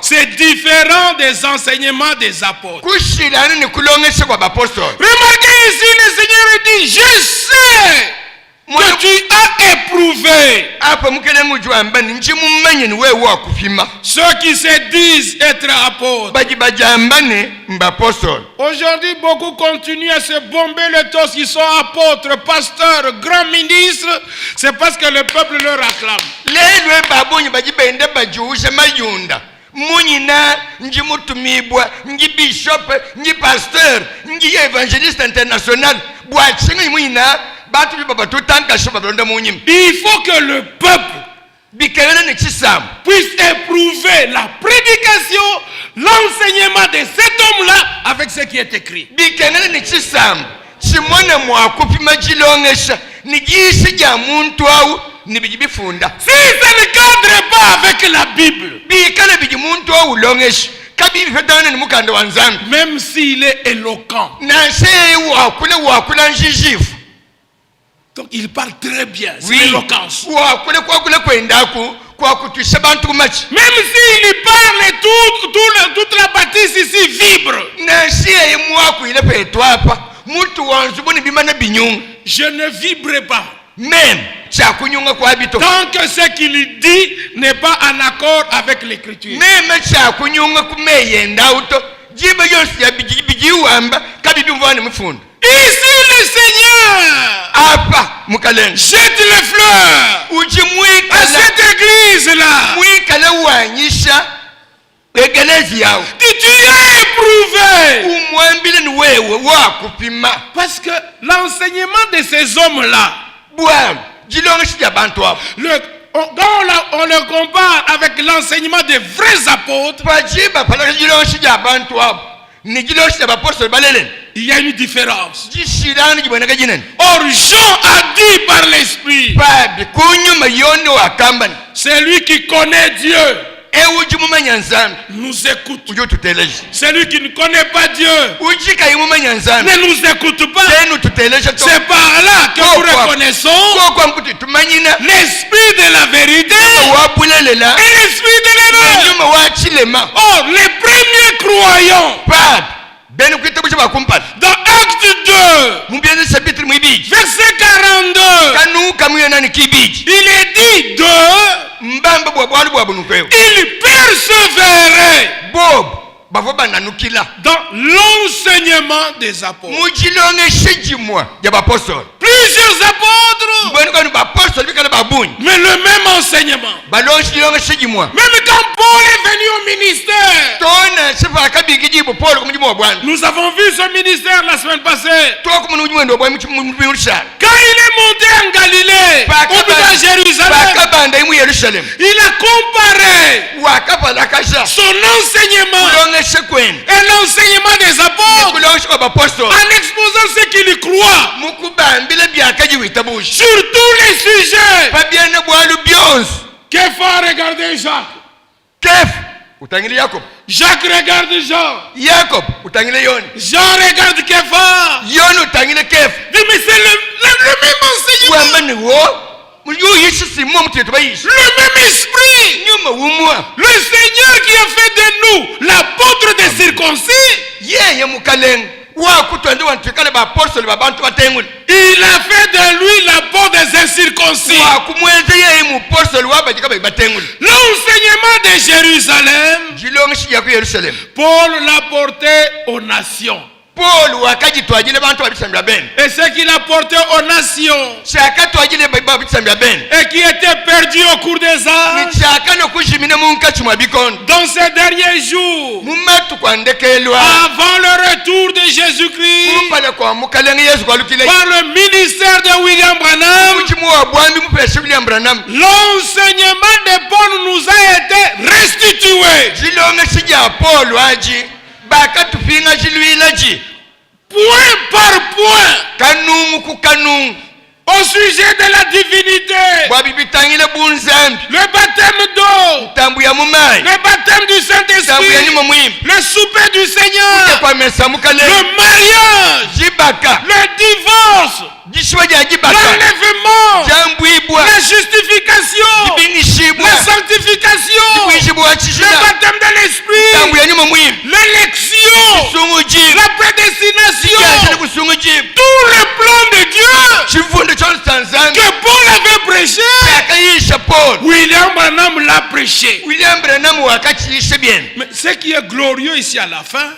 C'est différent des enseignements des apôtres. Remarquez ici, le Seigneur dit, je sais que tu as éprouvé. Ceux qui se disent être apôtres. Aujourd'hui, beaucoup continuent à se bomber le torse. Ils sont apôtres, pasteurs, grands ministres. C'est parce que le peuple leur acclame. Munyina, nji mutumibwa, nji bishop, nji pasteur, nji évangéliste international. Il faut que le peuple puisse éprouver la prédication, l'enseignement de cet homme-là avec ce qui est écrit. Si ce ne cadre pas avec la Bible, même s'il est éloquent, donc il parle très bien, c'est l'éloquence. Même s'il parle, toute la bâtisse ici vibre. Je ne vibrerai pas. Même tant que ce qu'il dit n'est pas en accord avec l'écriture. Ici le Seigneur jette les fleurs à cette église là. Tu as éprouvé. Parce que l'enseignement de ces hommes là, quand on le compare avec l'enseignement des vrais apôtres, il y a une différence. Or Jean a dit par l'Esprit, celui qui connaît Dieu nous écoute. Celui qui ne connaît pas Dieu ne nous écoute pas. C'est par là que nous reconnaissons l'esprit de la vérité et l'esprit de l'erreur. Or, les premiers croyants, dans Acte 2, verset 42, il est dit il persévérait dans l'enseignement des apôtres. Plusieurs apôtres, mais le même enseignement. Même quand Paul est venu au ministère, nous avons vu ce ministère la semaine passée. Quand il est monté en Galilée, au bout de Jérusalem, il a comparé son enseignement et l'enseignement des apôtres en exposant ce qu'il croit sur tous les sujets. Kepha regardait Jacques. Jacques regarde Jean. Jean regarde Kepha. Dit mais c'est le même enseignement. Le même esprit. Le Seigneur qui a fait de nous l'apôtre des circoncis, il a fait de lui l'apôtre des incirconcis. L'enseignement de Jérusalem, Paul l'a porté aux nations. Et ce qu'il a porté aux nations et qui était perdu au cours des âges, dans ces derniers jours, avant le retour de Jésus-Christ, par le ministère de William Branham, l'enseignement de Paul nous a été restitué. Point par point, au sujet de la divinité, le baptême d'eau, le baptême du Saint-Esprit, le souper du Seigneur, le mariage, le divorce, l'enlèvement, la justification, la sanctification, le baptême de l'élection, la prédestination, tout le plan de Dieu que Paul avait prêché, William Branham l'a prêché. Mais ce qui est glorieux ici à la fin,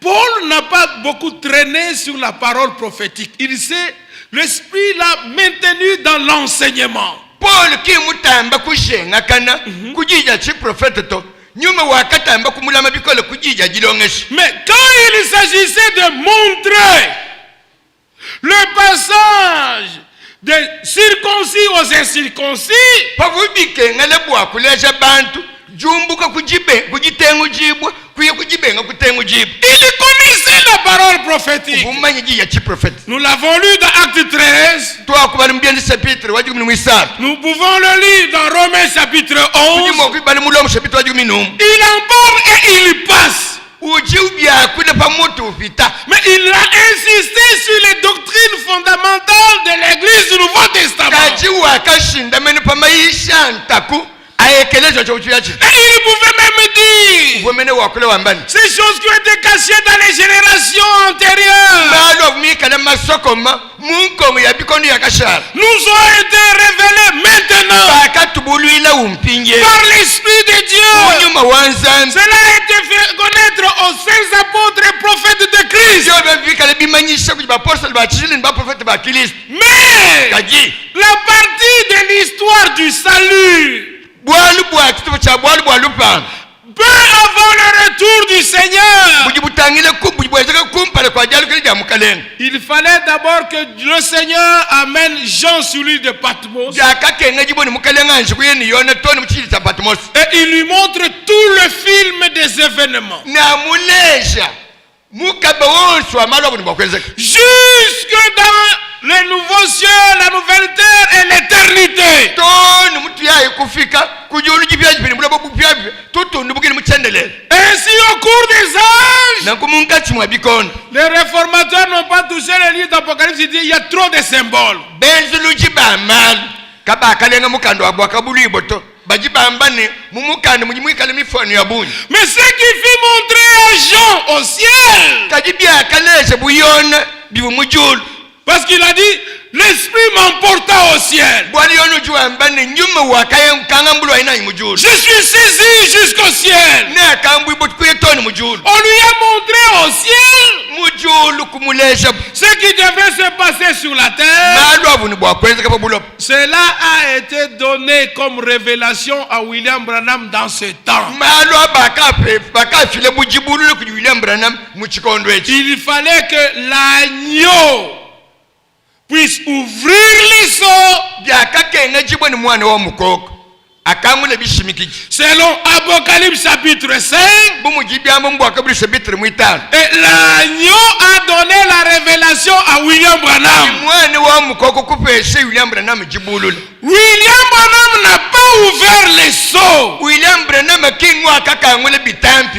Paul n'a pas beaucoup traîné sur la parole prophétique. Il s'est, l'esprit l'a maintenu dans l'enseignement. Paul qui mutamba kujenga kana kujija chi prophète to nyuma wakatamba kumulama bikole kujija jilongeshi. Mais quand il s'agissait de montrer le passage des circoncis aux incirconcis, pavubike ngale bwa kuleja bantu jumbuka kujibe kujitengu jibwa kuye kujibenga kutengu jibu. Il connaissait la parole prophétique. Nous l'avons lu dans Acte 13. Nous pouvons le lire dans Romains chapitre 11. Il en parle et il passe. Mais il a insisté sur les doctrines fondamentales de l'Église du Nouveau Testament. Et il pouvait même dire ces choses qui ont été cachées dans les générations antérieures nous ont été révélées maintenant par l'Esprit de Dieu. Cela a été fait connaître aux saints apôtres et prophètes de Christ. Mais la partie de l'histoire du salut, peu avant le retour du Seigneur, il fallait d'abord que le Seigneur amène Jean sur l'île de Patmos et il lui montre tout le film des événements jusque dans les nouveaux cieux, la nouvelle terre et l'éternité. Ainsi au cours des âges, les réformateurs n'ont pas touché le livre d'Apocalypse. Ils disent il y a trop de symboles. Mais ce qui fit montrer à Jean au ciel, parce qu'il a dit l'Esprit m'emporta au ciel. Je suis saisi jusqu'au ciel. On lui a montré au ciel ce qui devait se passer sur la terre. Cela a été donné comme révélation à William Branham dans ce temps. Il fallait que l'agneau puisse ouvrir les seaux selon Apocalypse chapitre 5. Et l'agneau a donné la révélation à William Branham. William Branham n'a pas ouvert les seaux.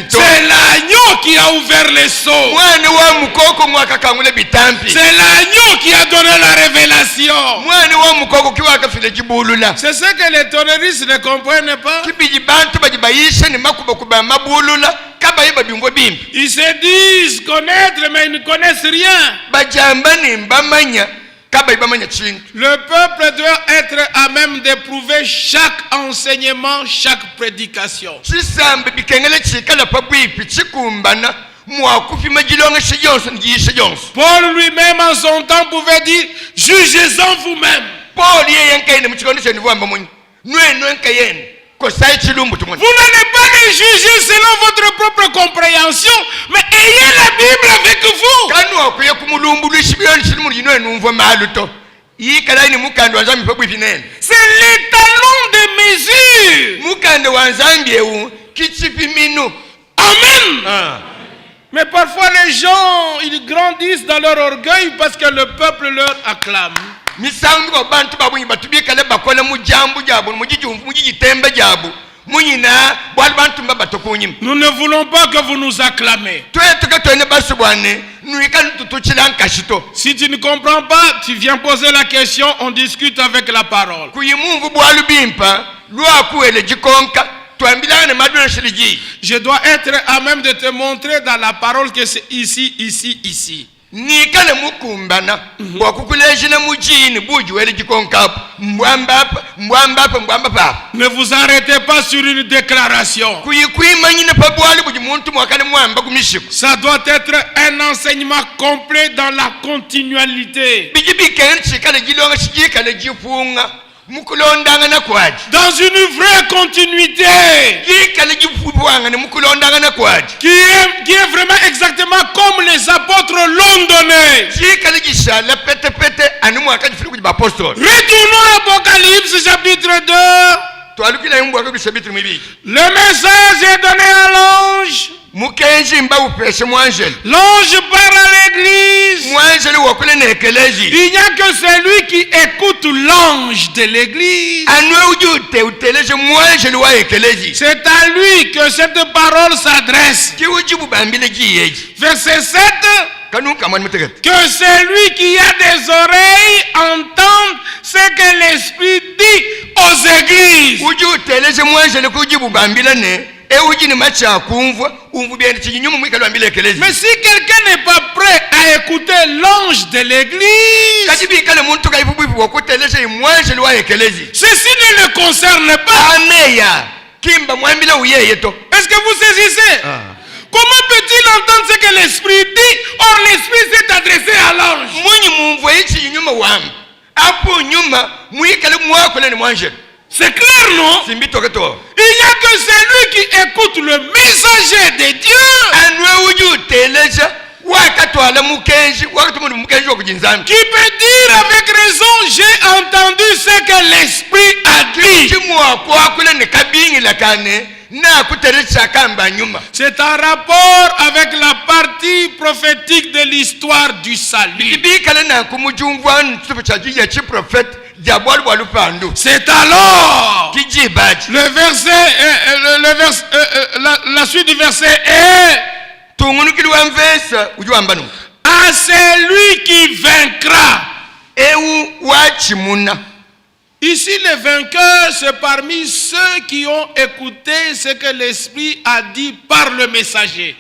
C'est l'agneau qui a ouvert les seaux. C'est l'agneau qui a donné la révélation. C'est ce que les terroristes ne comprennent pas. Ils se disent connaître mais ils ne connaissent rien. Le peuple doit être à même d'éprouver chaque enseignement, chaque prédication. Paul lui-même en son temps pouvait dire jugez-en vous-même. Vous n'allez pas les juger selon votre propre compréhension, mais ayez la Bible avec vous. C'est l'étalon de mesure. Amen. Mais parfois les gens, ils grandissent dans leur orgueil parce que le peuple leur acclame. Nous ne voulons pas que vous nous acclamez. Si tu ne comprends pas, tu viens poser la question, on discute avec la parole. Je dois être à même de te montrer dans la parole que c'est ici, ici, ici. Ne vous arrêtez pas sur une déclaration. Ça doit être un enseignement complet dans la continualité. Dans une vraie continuité qui est vraiment exactement comme les apôtres l'ont donné. Retournons à Apocalypse chapitre 2. Le message est donné à l'ange. L'ange parle à l'église. Il n'y a que celui qui écoute l'ange de l'église. C'est à lui que cette parole s'adresse. Verset 7. Que celui qui a des oreilles entende ce que l'Esprit dit aux églises. Mais si quelqu'un n'est pas prêt à écouter l'ange de l'église, ceci ne le concerne pas. Est-ce que vous saisissez? Comment peut-il entendre ce que l'Esprit dit? Or l'Esprit s'est adressé à l'ange. C'est clair, non? Il n'y a que celui qui écoute le messager de Dieu qui peut dire avec raison, j'ai entendu ce que l'Esprit a dit. C'est en rapport avec la partie prophétique de l'histoire du salut. C'est alors la suite du verset est à celui qui vaincra. Ici, les vainqueurs, c'est parmi ceux qui ont écouté ce que l'Esprit a dit par le messager.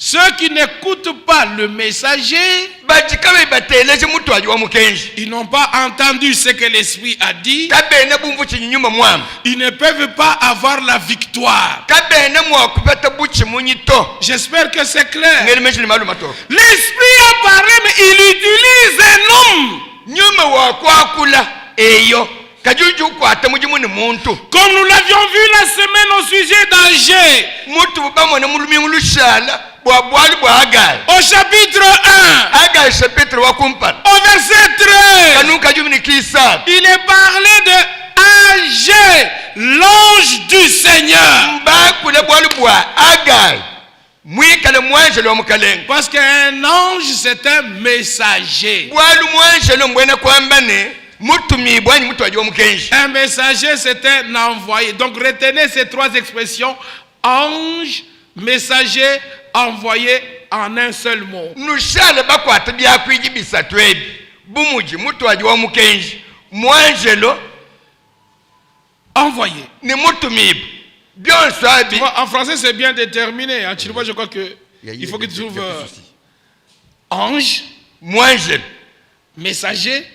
Ceux qui n'écoutent pas le messager, ils n'ont pas entendu ce que l'Esprit a dit. Ils ne peuvent pas avoir la victoire. J'espère que c'est clair. L'Esprit a parlé, mais il utilise un homme. Comme nous l'avions vu la semaine au sujet d'Angers. Au chapitre 1, au verset 13, il est parlé de Angers, l'ange du Seigneur. Parce qu'un ange, c'est un messager. Un messager, c'est un envoyé. Donc retenez ces trois expressions: ange, messager, envoyé, en un seul mot. Envoyé. En français, c'est bien déterminé. En chinois, je crois que il faut que tu trouves ange, messager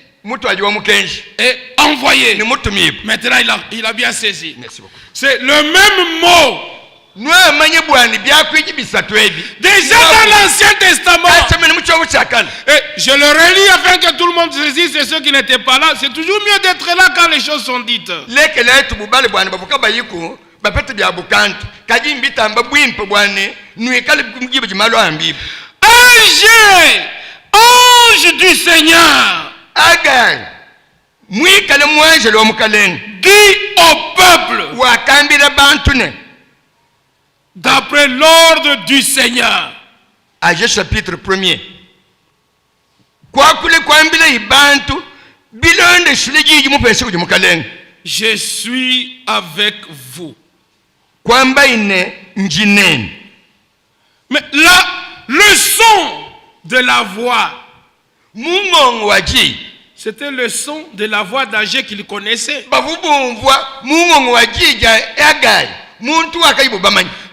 et envoyé. Maintenant, il a bien saisi. C'est le même mot. Déjà dans l'Ancien Testament. Et je le relis afin que tout le monde saisisse, et ceux qui n'étaient pas là. C'est toujours mieux d'être là quand les choses sont dites. Ange du Seigneur, dit au peuple d'après l'ordre du Seigneur. Agé chapitre 1er. Je suis avec vous. Mais là, le son de la voix C'était le son de la voix d'Agé qu'il connaissait.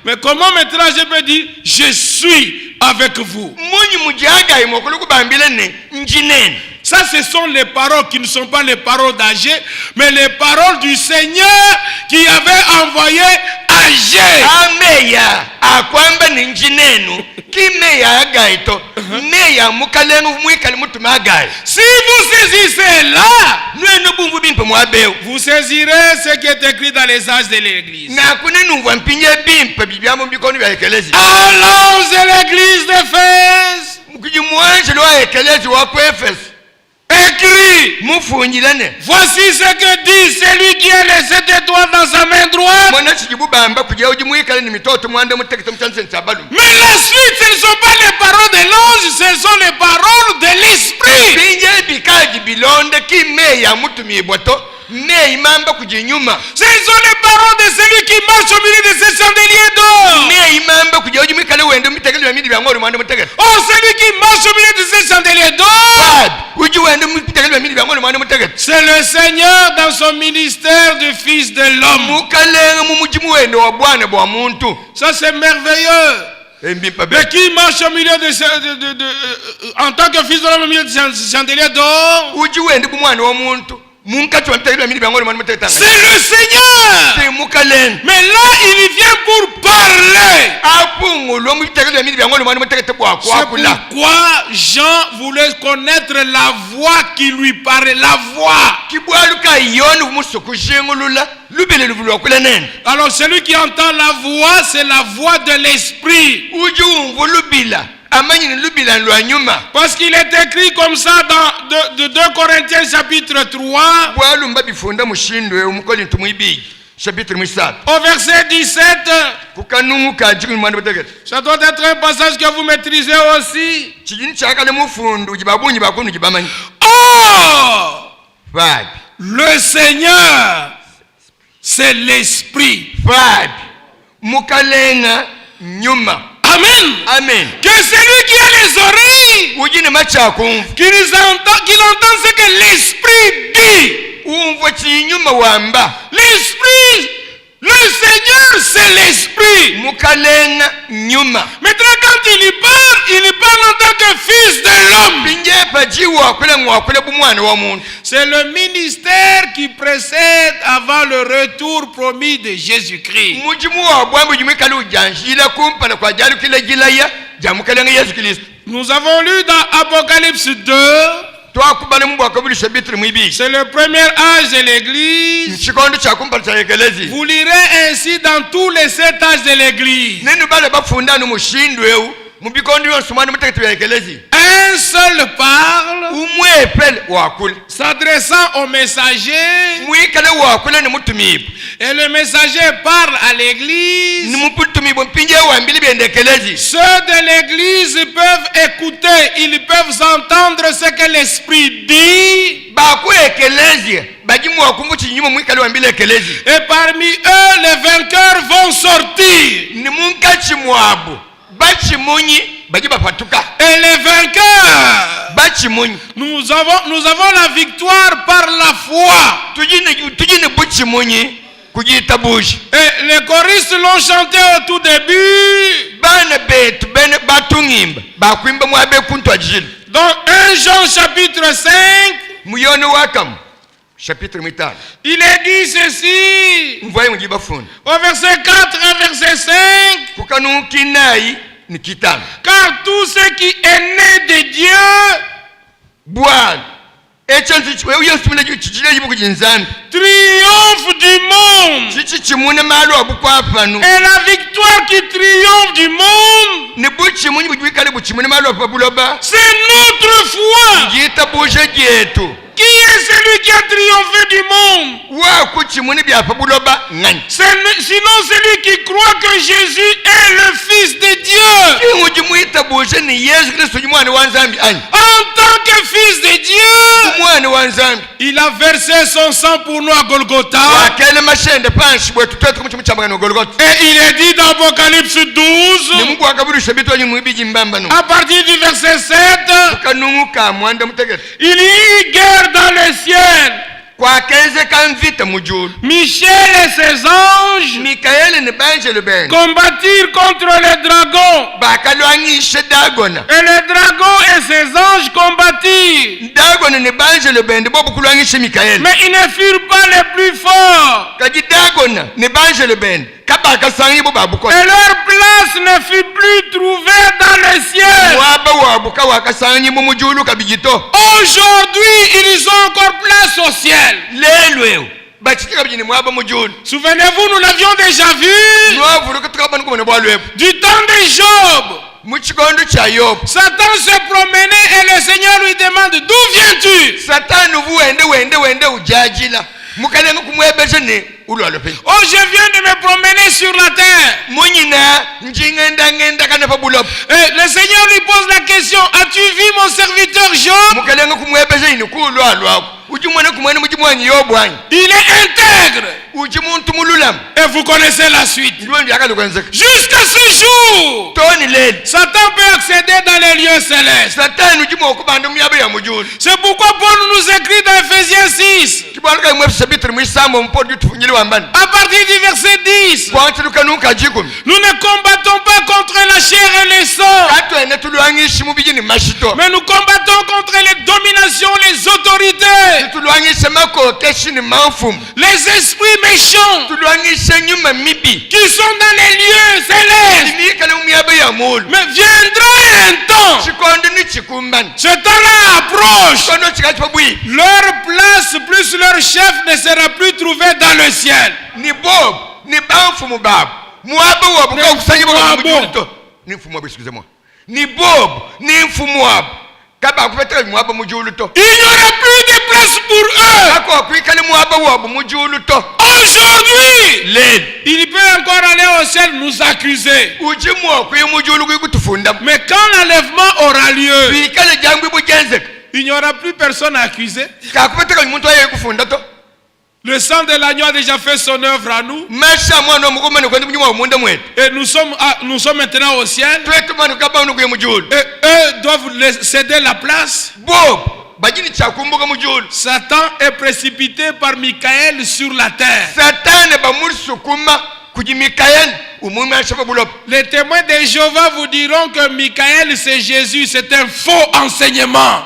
Mais comment maintenant je peux dire je suis avec vous? Ça, ce sont les paroles qui ne sont pas les paroles d'Agé, mais les paroles du Seigneur qui avait envoyé Agé. Si vous saisissez là, vous saisirez ce qui est écrit dans les âges de l'Église. Allons à l'Église d'Éphèse. Écrit. Voici ce que dit celui qui a les 7 étoiles dans sa main droite. Mais la suite, ce ne sont pas les paroles de l'ange, ce sont les paroles de l'esprit. Ce sont les paroles de celui qui marche au milieu de ces chandeliers d'or. Oh, celui qui marche au milieu de ces chandeliers d'or, c'est le Seigneur dans son ministère du Fils de l'homme. Ça, c'est merveilleux. Mais qui marche au milieu en tant que Fils de l'homme au milieu de ces chandeliers d'or? C'est le Seigneur. Mais là, il vient pour parler. C'est pourquoi Jean voulait connaître la voix qui lui parlait. La voix. Alors celui qui entend la voix, c'est la voix de l'esprit. Parce qu'il est écrit comme ça dans 2 Corinthiens chapitre 3 au verset 17. Ça doit être un passage que vous maîtrisez aussi. Oh, le Seigneur, c'est l'esprit. Amen. Amen. Que celui qui a les oreilles, qu'il entende ce que l'esprit dit. L'esprit, le Seigneur, c'est l'esprit. Maintenant, quand il parle en tant que Fils de l'homme. C'est le ministère qui précède avant le retour promis de Jésus-Christ. Nous avons lu dans Apocalypse 2. C'est le premier âge de l'Église. Vous lirez ainsi dans tous les 7 âges de l'Église. Un seul parle, s'adressant au messager, et le messager parle à l'Église. Ceux de l'Église peuvent écouter, ils peuvent entendre ce que l'Esprit dit. Et parmi eux, les vainqueurs vont sortir. Et les vainqueurs, nous avons la victoire par la foi. Et les choristes l'ont chanté au tout début. Dans 1 Jean chapitre 5, il est dit ceci, au verset 4 et verset 5. Car tout ce qui est né de Dieu triomphe du monde. Et la victoire qui triomphe du monde, c'est notre foi. Qui est celui qui a triomphé du monde? Sinon celui qui croit que Jésus est le Fils de Dieu. En tant que Fils de Dieu, Il a versé son sang pour nous à Golgotha. Et il est dit dans Apocalypse 12, à partir du verset 7, il y eut guerre dans le ciel. Michel et ses anges combattirent contre les dragons. Et les dragons et ses anges combattirent. Mais ils ne furent pas les plus forts. Et leur place ne fut plus trouvée dans le ciel. Aujourd'hui, ils ont encore place au ciel. Souvenez-vous, nous l'avions déjà vu du temps de Job. Satan se promenait et le Seigneur lui demande: d'où viens-tu? Oh, je viens de me promener sur la terre. Et le Seigneur lui pose la question: as-tu vu mon serviteur Job? Il est intègre. Et vous connaissez la suite. Jusqu'à ce jour, Satan peut accéder dans les lieux célestes. C'est pourquoi Paul nous écrit dans Ephésiens 6, à partir du verset 10, nous ne combattons pas contre la chair et le sang, mais nous combattons contre les dominations, les autorités, les esprits méchants qui sont dans les lieux célestes. Mais viendra un temps, ce temps-là approche, leur place plus leur chef ne sera plus trouvé dans le ciel. Il n'y aura plus de place pour eux. Aujourd'hui, il peut encore aller au ciel nous accuser. Mais quand l'enlèvement aura lieu, il n'y aura plus personne à accuser. Le sang de l'agneau a déjà fait son œuvre à nous. Et nous sommes maintenant au ciel. Et eux doivent céder la place. Satan est précipité par Michael sur la terre. Les témoins de Jéhovah vous diront que Michael c'est Jésus. C'est un faux enseignement.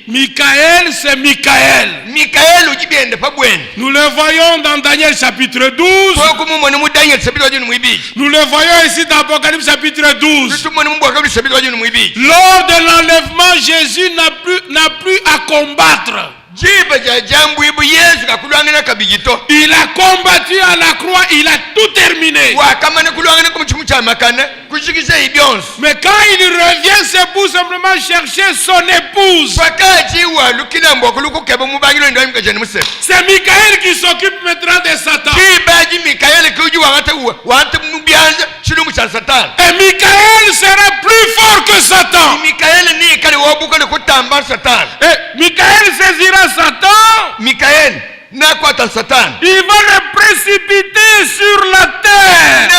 Michael c'est Michael. Nous le voyons dans Daniel chapitre 12. Nous le voyons ici dans Apocalypse chapitre 12. Lors de l'enlèvement, Jésus n'a plus à combattre. Il a combattu à la croix, il a tout terminé. Mais quand il revient, c'est pour simplement chercher son épouse. C'est Michael qui s'occupe maintenant de Satan. Et Michael sera plus fort que Satan. Et Michael saisira Satan. Il va le précipiter sur la terre.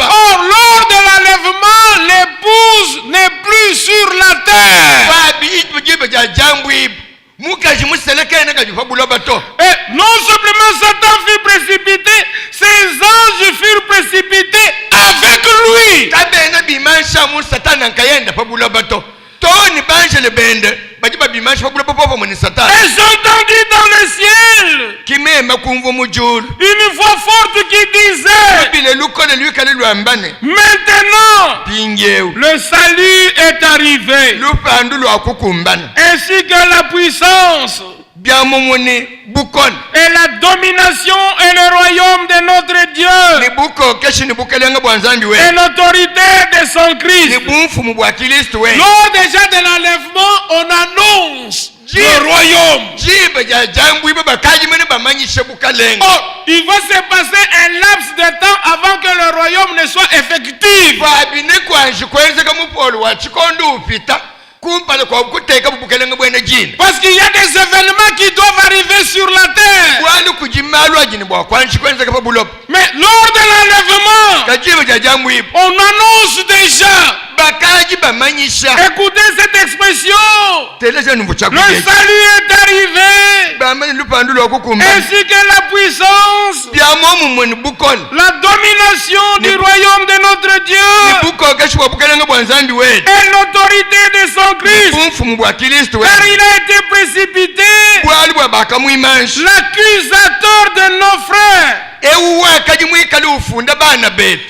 Or, lors de l'enlèvement, l'épouse n'est plus sur la terre. Et non seulement Satan fut précipité, ses anges furent précipités avec lui. Et j'entendis dans le ciel une voix forte qui disait: maintenant le salut est arrivé, ainsi que la puissance et la domination et le royaume de notre Dieu et l'autorité de son Christ. Lors déjà de l'enlèvement, on annonce le royaume. Oh, il va se passer un laps de temps avant que le royaume ne soit effectif. Parce qu'il y a des événements qui doivent arriver sur la terre. Mais lors de l'enlèvement, on annonce déjà. Écoutez cette expression. Le salut est arrivé. Ainsi que la puissance, la domination du royaume de notre Dieu et l'autorité de son Christ. Car il a été précipité, l'accusateur de nos frères.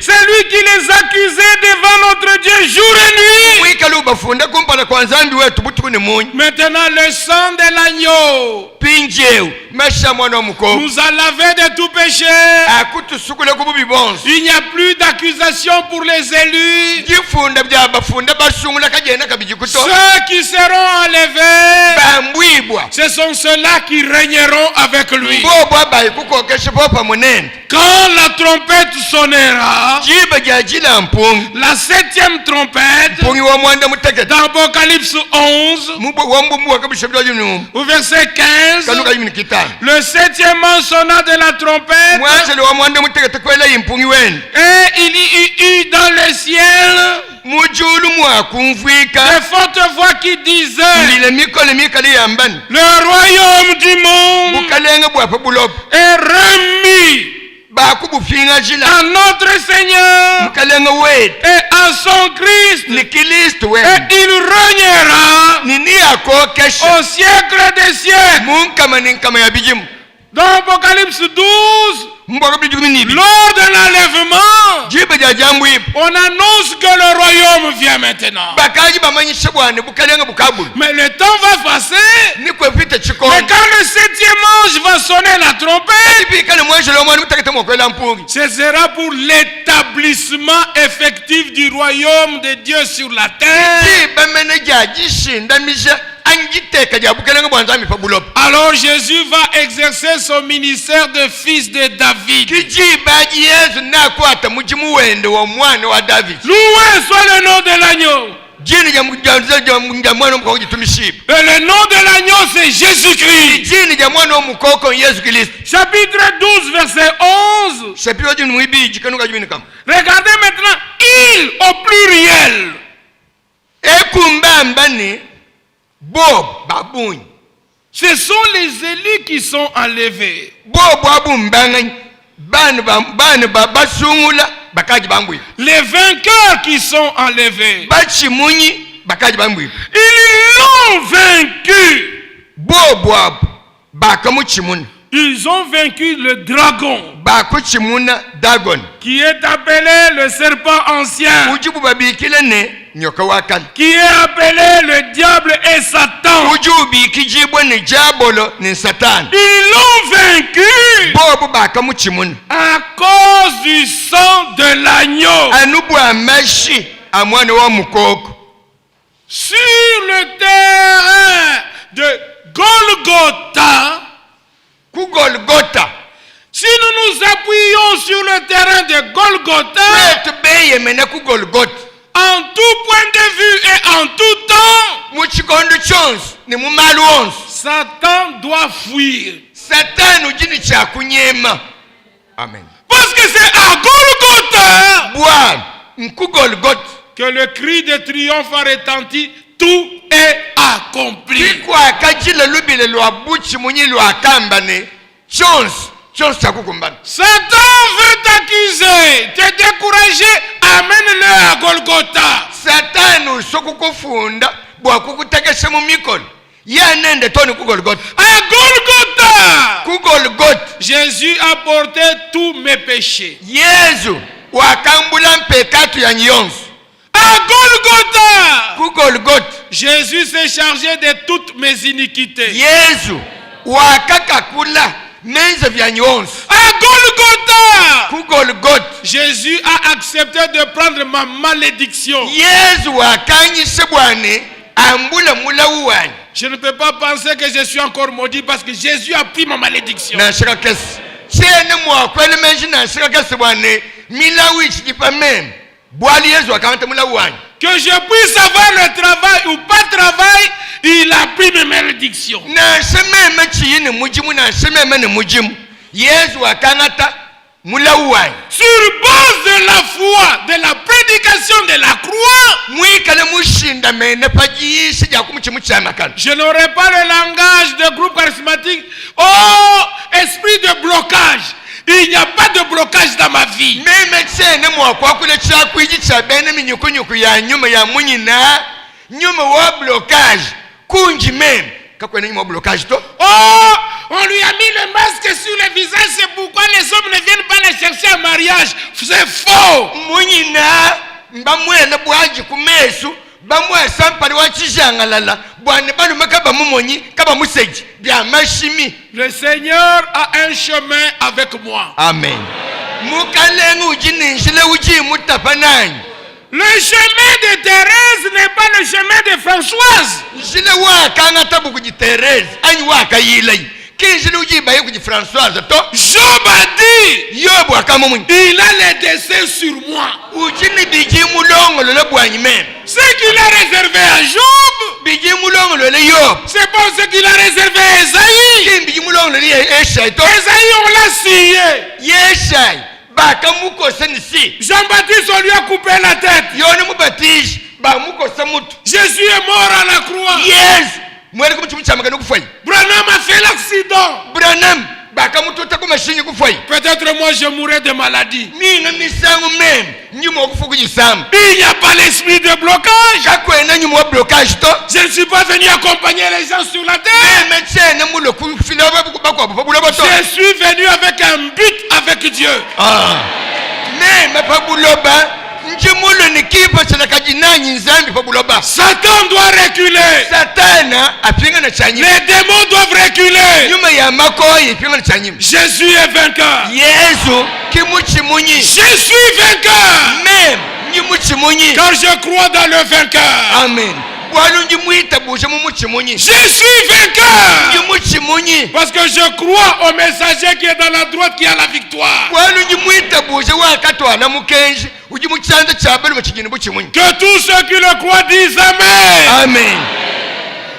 C'est lui qui les accusait devant notre Dieu jour et nuit. Maintenant le sang de l'agneau nous a lavé de tout péché. Il n'y a plus d'accusation pour les élus. Ceux qui seront enlevés, ce sont ceux-là qui régneront avec lui. Quand la trompette sonnera, la 7e trompette, dans Apocalypse 11, au verset 15, le 7e sonna de la trompette, et il y eut dans le ciel de fortes voix qui disaient: le royaume du monde est remis à notre Seigneur et à son Christ, et il régnera au siècle des siècles. Dans Apocalypse 12, lors de l'enlèvement, on annonce que le royaume vient maintenant. Mais le temps va passer. Mais quand le 7e ange va sonner la trompette, ce sera pour l'établissement effectif du royaume de Dieu sur la terre. Alors Jésus va exercer son ministère de fils de David. Loué soit le nom de l'agneau. Et le nom de l'agneau, c'est Jésus-Christ. Chapitre 12, verset 11. Regardez maintenant, il au pluriel. Ce sont les élus qui sont enlevés. Les vainqueurs qui sont enlevés. Ils l'ont vaincu. Ils ont vaincu le dragon, qui est appelé le serpent ancien, qui est appelé le diable et Satan. Ils l'ont vaincu à cause du sang de l'agneau. Sur le terrain de Golgotha, si nous nous appuyons sur le terrain de Golgotha, en tout point de vue et en tout temps, Satan doit fuir. Amen. Parce que c'est à Golgotha que le cri de triomphe a retenti. Tout est accompli. Satan veut t'accuser, te décourager, amène-le à Golgotha. À Golgotha, Jésus a porté tous mes péchés. À Golgotha, Jésus s'est chargé de toutes mes iniquités. À Golgotha, Jésus a accepté de prendre ma malédiction. Je ne peux pas penser que je suis encore maudit parce que Jésus a pris ma malédiction. Que je puisse avoir le travail ou pas de travail, il a pris mes malédictions. Sur base de la foi, de la prédication de la croix, je n'aurai pas le langage de groupe charismatique. Oh, esprit de blocage. Il n'y a pas de blocage dans ma vie. Oh, on lui a mis le masque sur le visage, c'est pourquoi les hommes ne viennent pas la chercher en mariage. C'est faux. Le Seigneur a un chemin avec moi. Amen. Le chemin de Thérèse n'est pas le chemin de Françoise. Job a dit, il a les décès sur moi. Ce qu'il a réservé à Job, c'est pas ce qu'il a réservé à Esaïe. Esaïe, on l'a scié. Jean-Baptiste, on lui a coupé la tête. Jésus est mort à la croix. Branham a fait l'accident. Peut-être moi je mourrai de maladie. Il n'y a pas l'esprit de blocage. Je ne suis pas venu accompagner les gens sur la terre. Je suis venu avec un but avec Dieu. Satan doit reculer. Les démons doivent reculer. Jésus est vainqueur. Je suis vainqueur. Car je crois dans le vainqueur. Amen. Je suis vainqueur. Parce que je crois au messager qui est dans la droite qui a la victoire. Que tous ceux qui le croient disent Amen. Amen.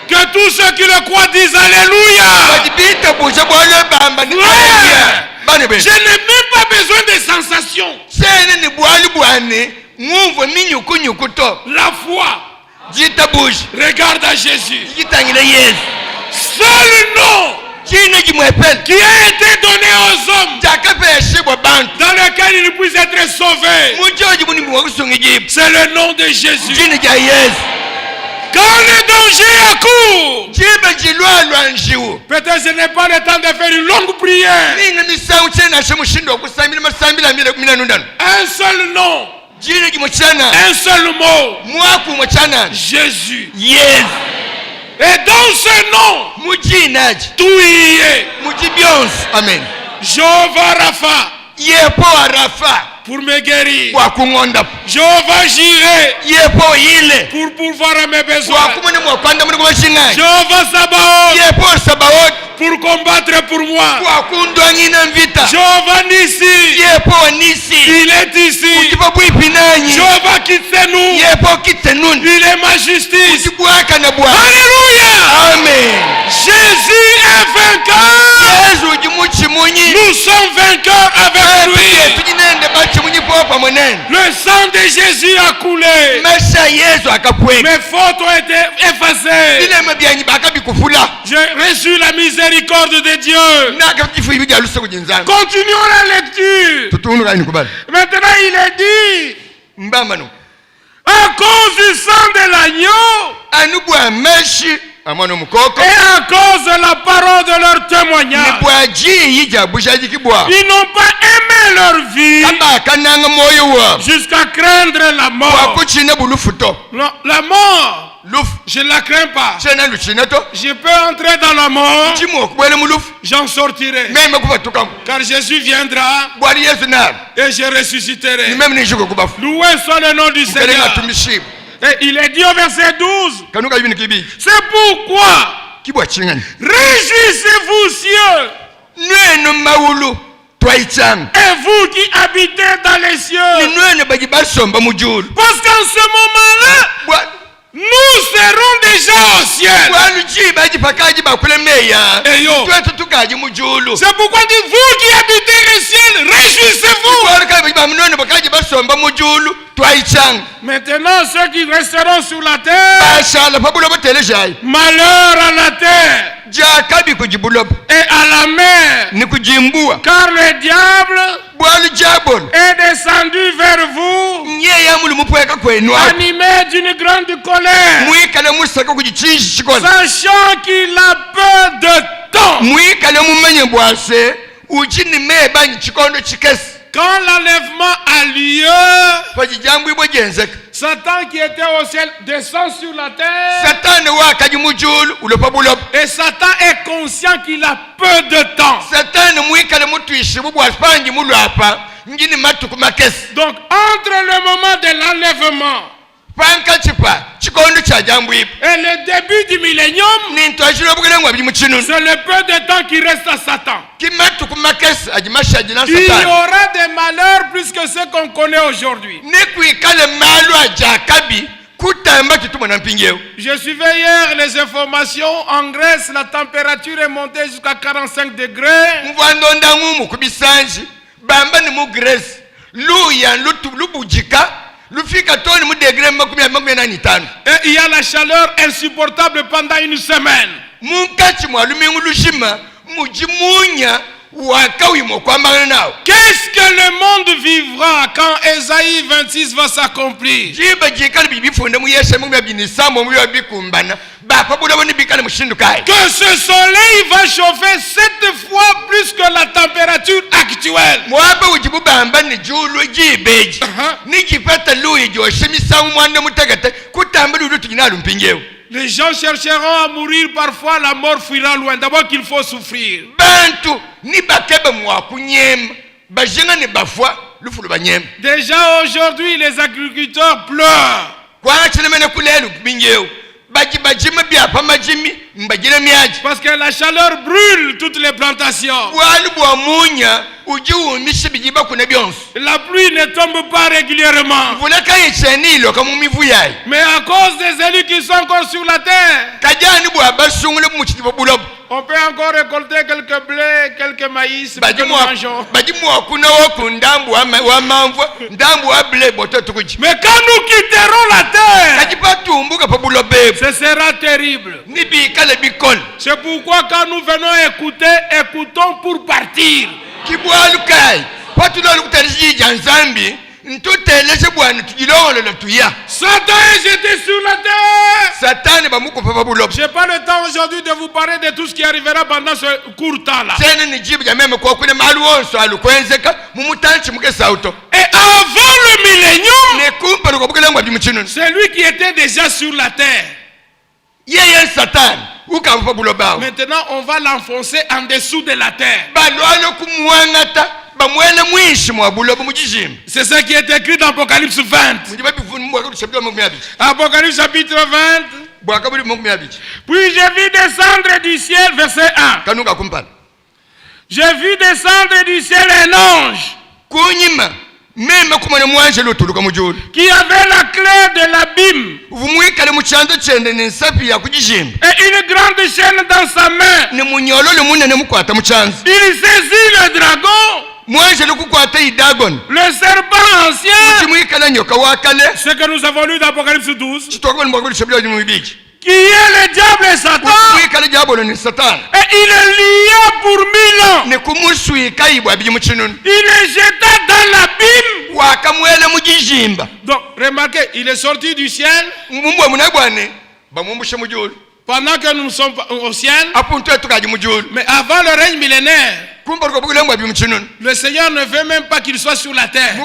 Que tous ceux qui le croient disent Alléluia. Je n'ai même pas besoin de sensations. La foi. Regarde à Jésus. Seul nom qui a été donné aux hommes dans lequel ils puissent être sauvés, c'est le nom de Jésus. Quand le danger accourt, peut-être ce n'est pas le temps de faire une longue prière. Un seul nom, un seul mot, Jésus. Et dans ce nom, tout y est. Amen. Jéhovah Rapha, pour me guérir. Jéhovah Jireh, pour pourvoir à mes besoins. Jéhovah Sabaoth, pour combattre pour moi. Jéhovah Nissi, il est ici. Jéhovah Kitsenu, il est ma justice. Alléluia. Amen. Jésus est vainqueur. Nous sommes vainqueurs avec lui. Le sang de Jésus a coulé. Mes fautes ont été effacées. J'ai reçu la miséricorde de Dieu. Continuons la lecture. Maintenant il est dit, à cause du sang de l'agneau et à cause de la parole de leur témoignage, ils n'ont pas aimé leur vie jusqu'à craindre la mort. La mort, je ne la crains pas. Je peux entrer dans la mort, j'en sortirai. Car Jésus viendra et je ressusciterai. Loué soit le nom du Seigneur. Et il est dit au verset 12, c'est pourquoi réjouissez-vous cieux Et vous qui habitez dans les cieux. Parce qu'en ce moment-là, nous serons déjà au ciel. C'est pourquoi dit vous qui habitez le ciel, réjouissez-vous. Maintenant, ceux qui resteront sur la terre, malheur à la terre et à la mer, car le diable est descendu vers vous, animé d'une grande colère, sachant qu'il a peu de temps. Quand l'enlèvement a lieu, Satan qui était au ciel descend sur la terre. Et Satan est conscient qu'il a peu de temps. Donc entre le moment de l'enlèvement et le début du millénium, c'est le peu de temps qui reste à Satan. Il y aura des malheurs plus que ceux qu'on connaît aujourd'hui. Je suivais hier les informations. En Grèce, la température est montée jusqu'à 45 degrés. Et il y a la chaleur insupportable pendant une semaine. Qu'est-ce que le monde vivra quand Ésaïe 26 va s'accomplir? Que ce soleil va chauffer 7 fois plus que la température actuelle. Les gens chercheront à mourir, parfois la mort fuira loin. D'abord qu'il faut souffrir. Déjà aujourd'hui les agriculteurs pleurent. Parce que la chaleur brûle toutes les plantations. La pluie ne tombe pas régulièrement. Mais à cause des élus qui sont encore sur la terre, on peut encore récolter quelques blés, quelques maïs, que nous mangeons. Mais quand nous quitterons la terre, ce sera terrible. C'est pourquoi quand nous venons écouter, écoutons pour partir. Satan est jeté sur la terre. Je n'ai pas le temps aujourd'hui de vous parler de tout ce qui arrivera pendant ce court temps-là. Et avant le millénium, celui qui était déjà sur la terre, maintenant on va l'enfoncer en dessous de la terre. C'est ça qui est écrit dans Apocalypse 20. Apocalypse chapitre 20. Puis j'ai vu descendre du ciel, verset 1. J'ai vu descendre du ciel un ange qui avait la clé de l'abîme et une grande chaîne dans sa main. Il saisit le dragon, le serpent ancien, ce que nous avons lu dans Apocalypse 12, qui est le diable et Satan, et il est lié pour 1000 ans. Il est jeté dans l'abîme. Donc remarquez, il est sorti du ciel pendant que nous sommes au ciel, mais avant le règne millénaire. Le Seigneur ne veut même pas qu'il soit sur la terre.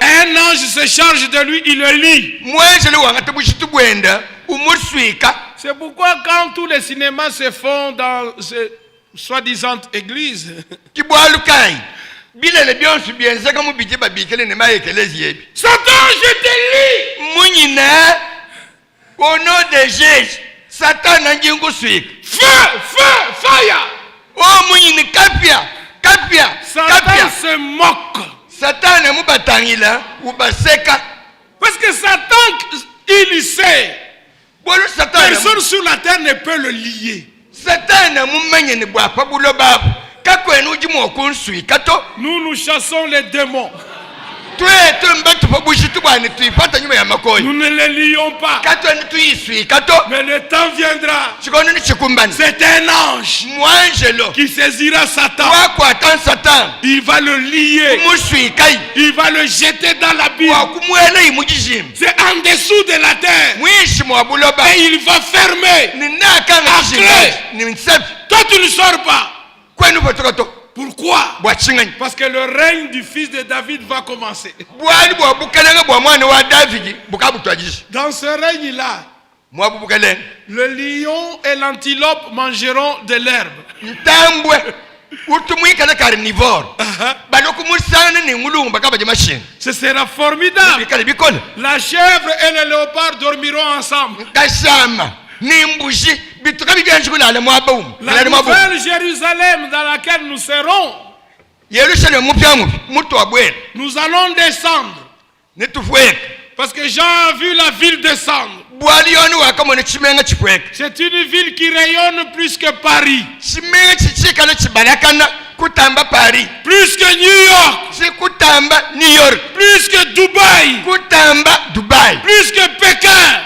Un ange se charge de lui, il le lit. C'est pourquoi quand tous les cinémas se font dans ces soi-disant églises, Satan, je te lis. Au nom de Jésus, Satan n'a pas fire. Oh muyini kapia. Satan se moque. Satan mubatangila ubaseka. Parce que Satan, il sait. Personne sur la terre ne peut le lier. Nous nous chassons les démons. Nous ne les lions pas. Mais le temps viendra. C'est un ange qui saisira Satan. Il va le lier. Il va le jeter dans la Bible. C'est en dessous de la terre. Et il va fermer à clé. Toi tu ne sors pas. Pourquoi? Parce que le règne du fils de David va commencer. Dans ce règne-là, le lion et l'antilope mangeront de l'herbe. Ce sera formidable. La chèvre et le léopard dormiront ensemble. La nouvelle Jérusalem dans laquelle nous serons, nous allons descendre. Parce que Jean a vu la ville descendre. C'est une ville qui rayonne plus que Paris. Plus que New York. Plus que Dubaï. Plus que Pékin.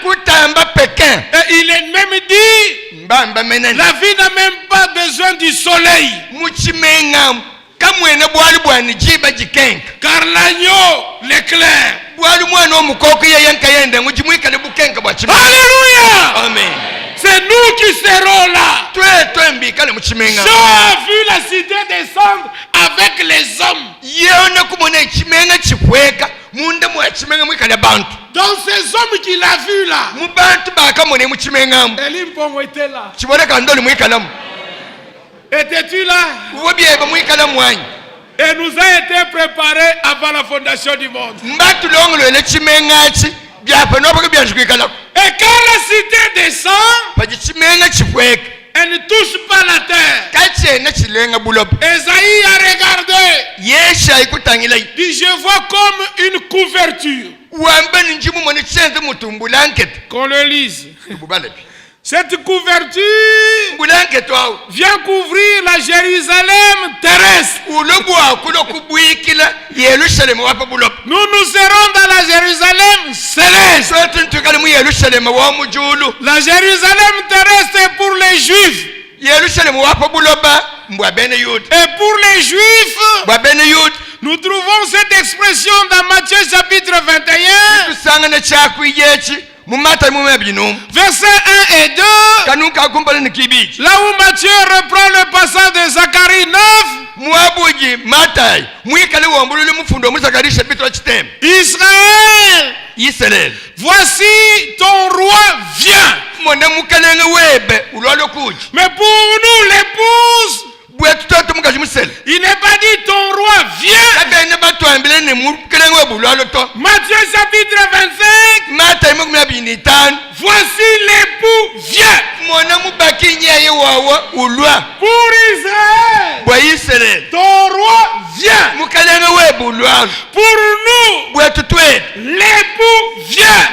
Et il est même dit, la vie n'a même pas besoin du soleil. Car l'agneau l'éclaire. Alléluia. Amen. C'est nous qui serons là. Jean a vu la cité descendre avec les hommes. Dans ces hommes qu'il a vus là, Elie Mpongo était là. Étais-tu là? Et nous a été préparé avant la fondation du monde. Et quand la cité descend, elle ne touche pas la terre. Esaïe a regardé. Il dit, je vois comme une couverture. Qu'on le lise. Cette couverture vient couvrir la Jérusalem terrestre. Nous serons dans la Jérusalem céleste. La Jérusalem terrestre est pour les Juifs. Et pour les Juifs, nous trouvons cette expression dans Matthieu chapitre 21. Versets 1 et 2. Là où Matthieu reprend le passage de Zacharie 9. Israël, voici ton roi vient. Mais pour nous l'épouse, il n'est pas dit ton roi vient. Matthieu chapitre 25. Voici l'époux vient. Pour Israël, ton roi vient. Pour nous, l'époux vient.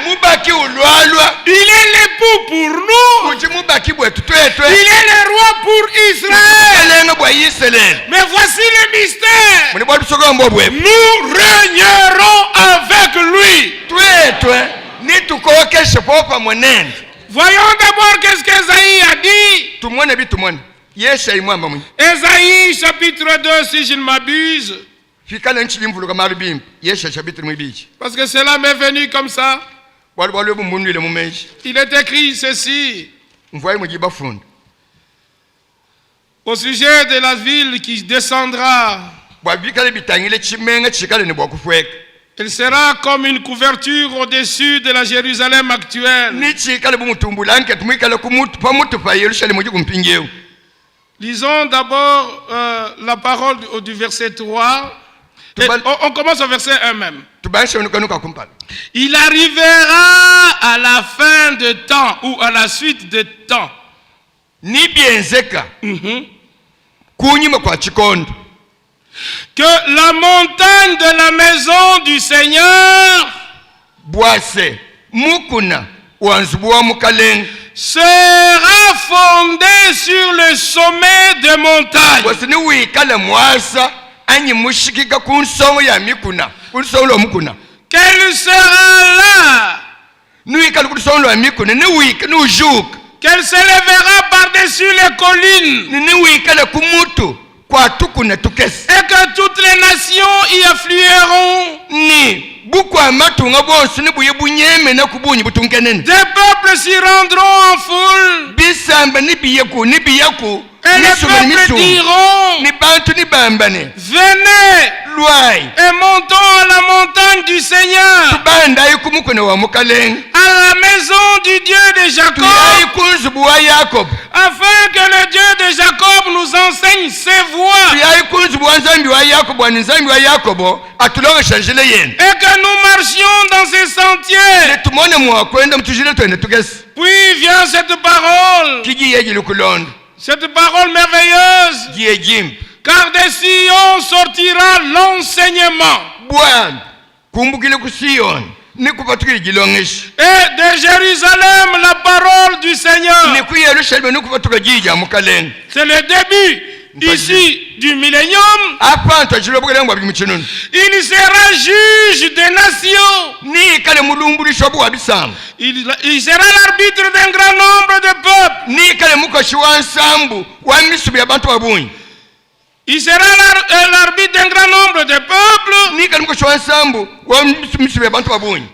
Il est l'époux pour nous. Il est le roi pour Israël. Mais voici le mystère. Nous régnerons avec lui. Voyons d'abord qu'est-ce qu'Esaïe a dit. Esaïe chapitre 2, si je ne m'abuse. Parce que cela m'est venu comme ça. Il est écrit ceci. Au sujet de la ville qui descendra. Elle sera comme une couverture au-dessus de la Jérusalem actuelle. Lisons d'abord la parole du verset 3. On commence au verset 1 même. Il arrivera à la fin de temps ou à la suite de temps. que la montagne de la maison du Seigneur sera fondée sur le sommet des montagnes. Qu'elle sera là. Qu'elle s'élèvera par-dessus les collines. Et que toutes les nations y afflueront. Des peuples s'y rendront en foule. Et les peuples diront, venez et montons à la montagne du Seigneur, à la maison du Dieu de Jacob, afin que le Dieu de Jacob nous enseigne ses voies et que nous marchions dans ses sentiers. Puis vient cette parole merveilleuse, car des Sion sortira l'enseignement, et de Jérusalem la parole du Seigneur. C'est le début ici du millénium. Il sera juge des nations. Il sera l'arbitre d'un grand nombre de peuples. Il sera l'arbitre d'un grand nombre de peuples.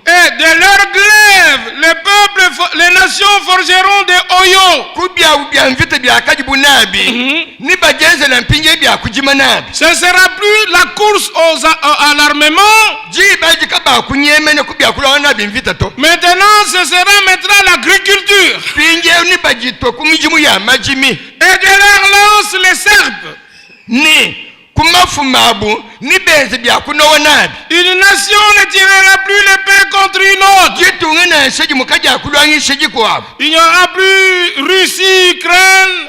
Et de leur glaive, les peuples, les nations forgeront des oyaux. Ce ne sera plus la course à l'armement. Maintenant, ce sera l'agriculture. Et de leur lance les serpes. Une nation ne tirera plus l'épée contre une autre. Il n'y aura plus Russie, Ukraine,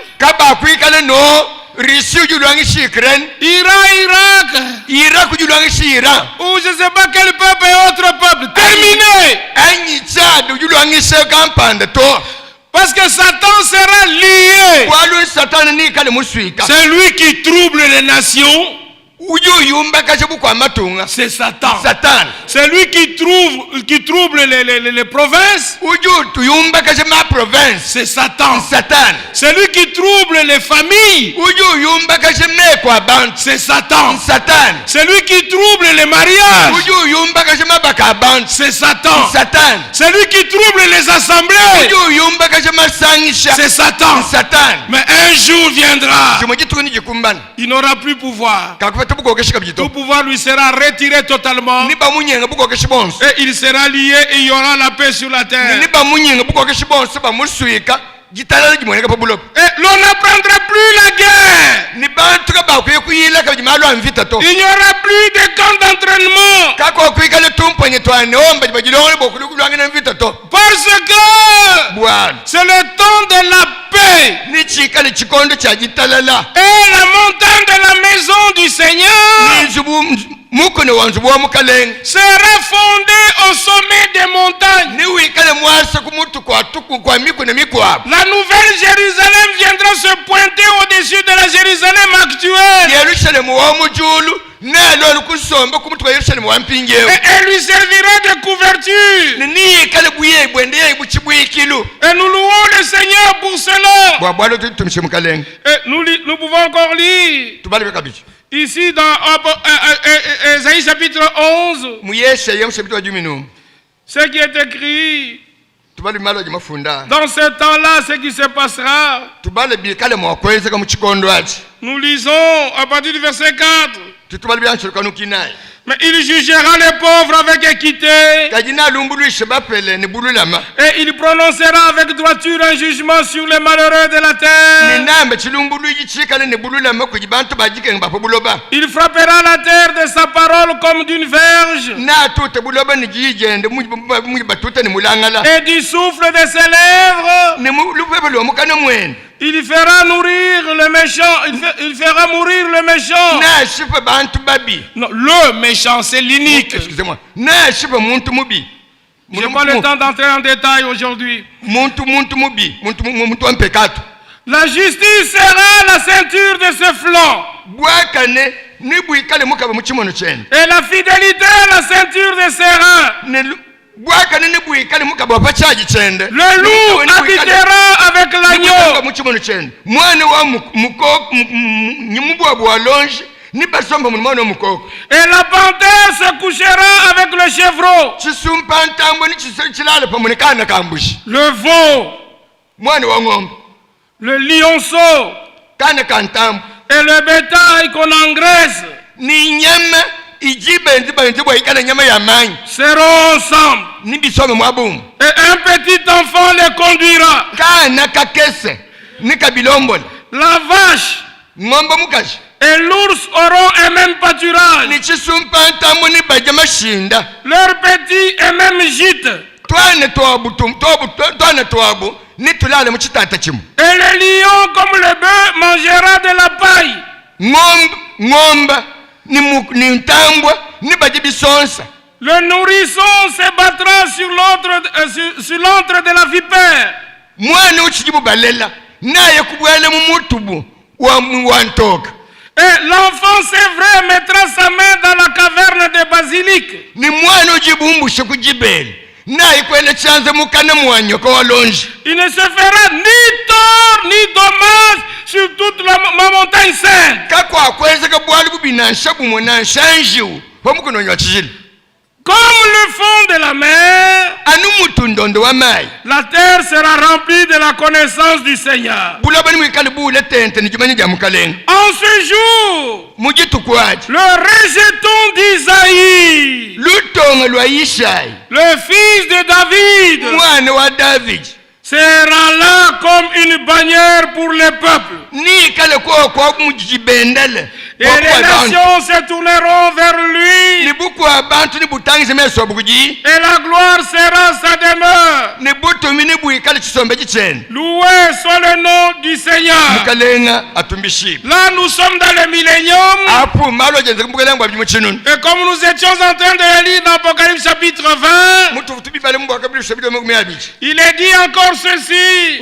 Irak, ou je ne sais pas quel peuple et autre peuple. Terminé. Parce que Satan sera lié. C'est lui qui trouble les nations. C'est Satan. C'est lui qui trouble les provinces. C'est Satan. C'est lui qui trouble les familles. C'est Satan. C'est lui qui trouble les mariages. C'est Satan. C'est lui qui trouble les assemblées. C'est Satan. Mais un jour viendra, il n'aura plus pouvoir. Tout pouvoir lui sera retiré totalement. Et il sera lié et il y aura la paix sur la terre. Et l'on n'apprendra plus la guerre. Il n'y aura plus de camp d'entraînement. Parce que c'est le temps de la paix. Et la montagne de la maison du Seigneur sera fondée au sommet des montagnes. La nouvelle Jérusalem viendra se pointer au-dessus de la Jérusalem actuelle. Et elle lui servira de couverture. Et nous louons le Seigneur pour cela. Et nous pouvons encore lire ici dans Ésaïe chapitre 11 ce qui est écrit. Dans ce temps-là, ce qui se passera. Nous lisons à partir du verset 4. Mais il jugera les pauvres avec équité. Et il prononcera avec droiture un jugement sur les malheureux de la terre. Il frappera la terre de sa parole comme d'une verge. Et du souffle de ses lèvres, Il fera nourrir le méchant, il fera mourir le méchant. Non, le méchant, c'est l'inique. Excusez-moi. Je n'ai pas le temps d'entrer en détail aujourd'hui. La justice sera la ceinture de ce flanc. Et la fidélité la ceinture de ses reins. Le loup habitera avec l'agneau. Et la panthère se couchera avec le chevreau. Le veau, le lionceau et le bétail qu'on engraisse seront ensemble. Et un petit enfant les conduira. La vache et l'ours auront un même pâturage. Leurs petits et même gîte. Et le lion comme le bœuf mangera de la paille. Le nourrisson se battra sur l'antre de la vipère. Et l'enfant, c'est vrai, mettra sa main dans la caverne de basilic. Il ne se fera ni tort ni dommage sur toute ma montagne sainte. Comme le fond de la mer, la terre sera remplie de la connaissance du Seigneur. En ce jour, le rejeton d'Isaïe, le fils de David, sera là comme une bannière pour les peuples. Et les nations se tourneront vers lui. Et la gloire sera sa demeure. Loué soit le nom du Seigneur. Là, nous sommes dans le millénium. Et comme nous étions en train de lire dans Apocalypse chapitre 20, il est dit encore ceci.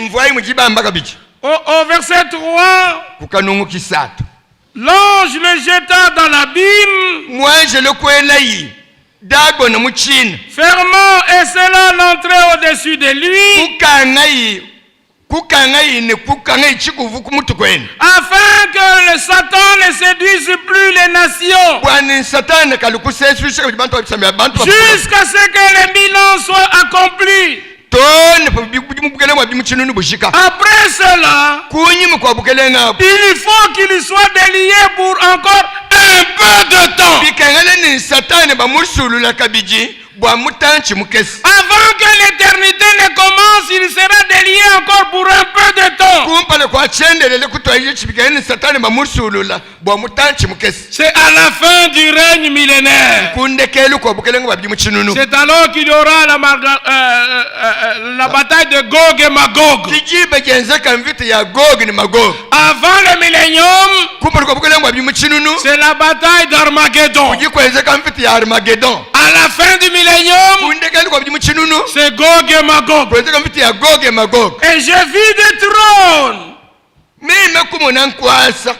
Au verset 3. L'ange le jeta dans l'abîme, fermant et scellant l'entrée au-dessus de lui, afin que le Satan ne séduise plus les nations, jusqu'à ce que les 1000 ans soient accomplis. Après cela, il faut qu'il soit délié pour encore un peu de temps. Avant que l'éternité ne commence, il sera délié encore pour un peu de temps. C'est à la fin du règne millénaire. C'est alors qu'il y aura la bataille de Gog et Magog. Avant le millénium, c'est la bataille d'Armageddon. À la fin du millénium, c'est Gog et Magog. Et je vis des trônes.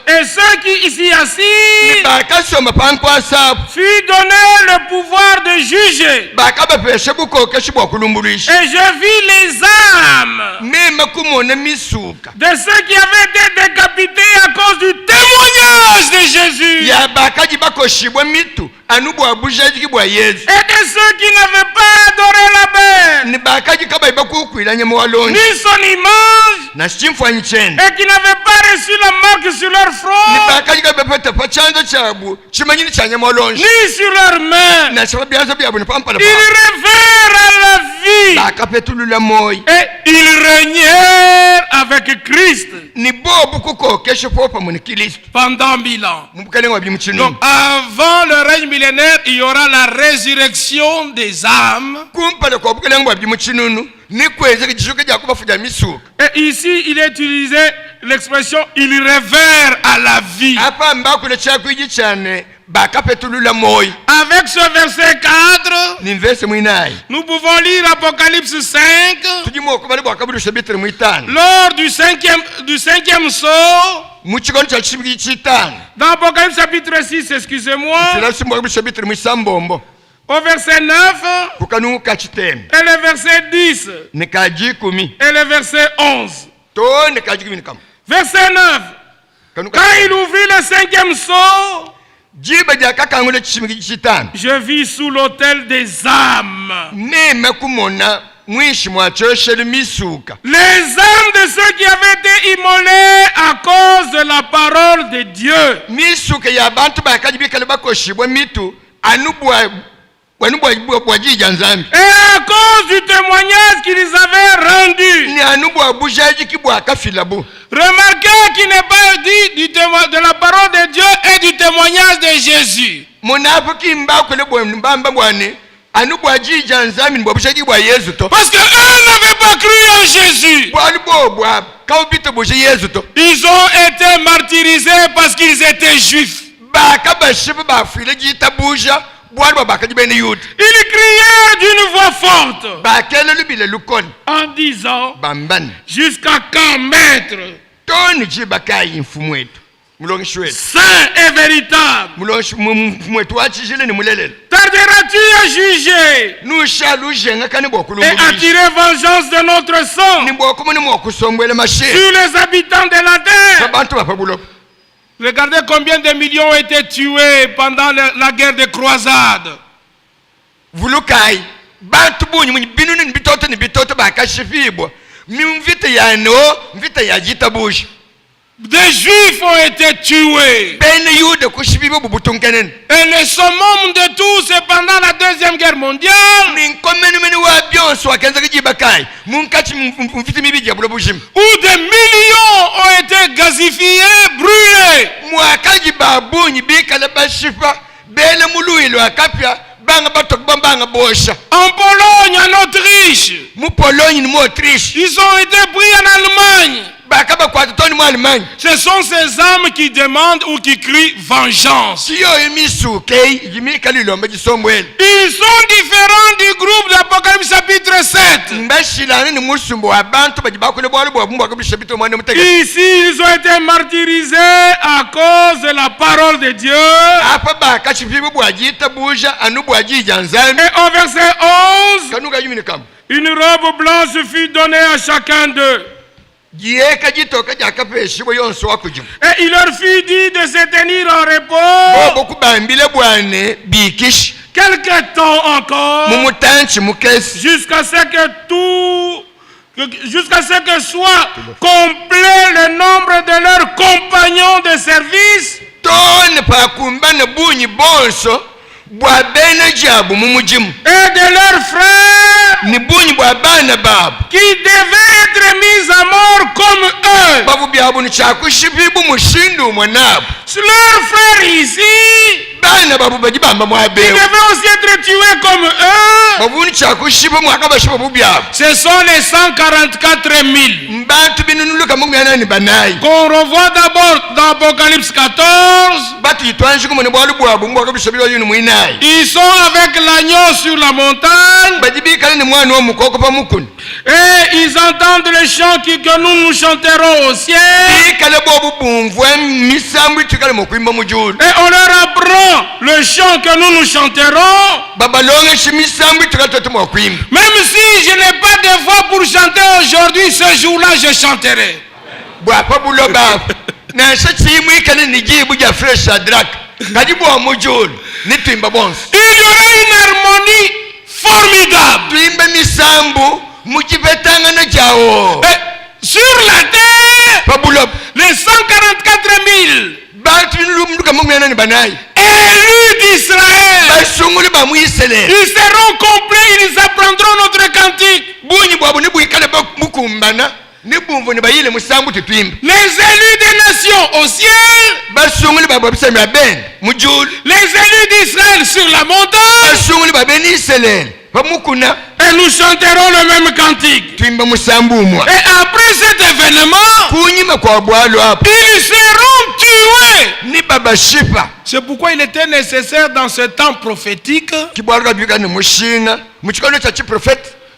Et ceux qui ici assis fut donné le pouvoir de juger. Et je vis les âmes de ceux qui avaient été décapités à cause du témoignage de Jésus. Et de ceux qui n'avaient pas adoré la bête, ni son image, et qui n'avaient pas reçu la marque sur leur front, ni sur leurs mains. Ils revèrent à la vie. vie. Et ils régnèrent avec Christ pendant 1000 ans. Donc avant le règne millénaire, il y aura la résurrection des âmes. Et ici, il est utilisé l'expression « il révère à la vie ». Avec ce verset 4, nous pouvons lire Apocalypse 5. Lors du cinquième saut, dans Apocalypse chapitre 6, excusez-moi, au verset 9, et le verset 10, et le verset 11. Verset 9, quand il ouvrit le cinquième saut, je vis sous l'autel des âmes les âmes de ceux qui avaient été immolés à cause de la parole de Dieu. Et à cause du témoignage qu'ils avaient rendu. Remarquez qu'il n'est pas dit de la parole de Dieu et du témoignage de Jésus. Parce qu'eux n'avaient pas cru en Jésus. Ils ont été martyrisés parce qu'ils étaient juifs. Il criait d'une voix forte en disant: jusqu'à quand, maître, saint et véritable, tarderas-tu à juger et à tirer vengeance de notre sang sur les habitants de la terre? Regardez combien de millions ont été tués pendant la guerre des croisades. Des juifs ont été tués. Et le summum de tout, c'est pendant la deuxième guerre mondiale, où des millions ont été gazifiés, brûlés. En Pologne, en Autriche, ils ont été pris en Allemagne. Ce sont ces âmes qui demandent ou qui crient vengeance. Ils sont différents du groupe d'Apocalypse chapitre 7. Ici, ils ont été martyrisés à cause de la parole de Dieu. Et au verset 11, une robe blanche fut donnée à chacun d'eux. Et il leur fut dit de se tenir en repos quelque temps encore, jusqu'à ce que soit complet le nombre de leurs compagnons de service et de leurs frères qui devaient être mis à mort comme eux. Leurs frères ici, ils devaient aussi être tués comme eux. Ce sont les 144 000 qu'on revoit d'abord dans Apocalypse 14. Ils sont avec l'agneau sur la montagne. Et ils entendent le chant que nous chanterons au ciel. Et on leur apprend le chant que nous chanterons. Même si je n'ai pas de voix pour chanter aujourd'hui, ce jour-là je chanterai. Il y aura une harmonie formidable. Et sur la terre, les 144 000 élus d'Israël. Ils seront complets, ils apprendront notre cantique. Les élus des nations au ciel. Les élus d'Israël sur la montagne. Et nous chanterons le même cantique. Et après cet événement, ils seront tués. C'est pourquoi il était nécessaire dans ce temps prophétique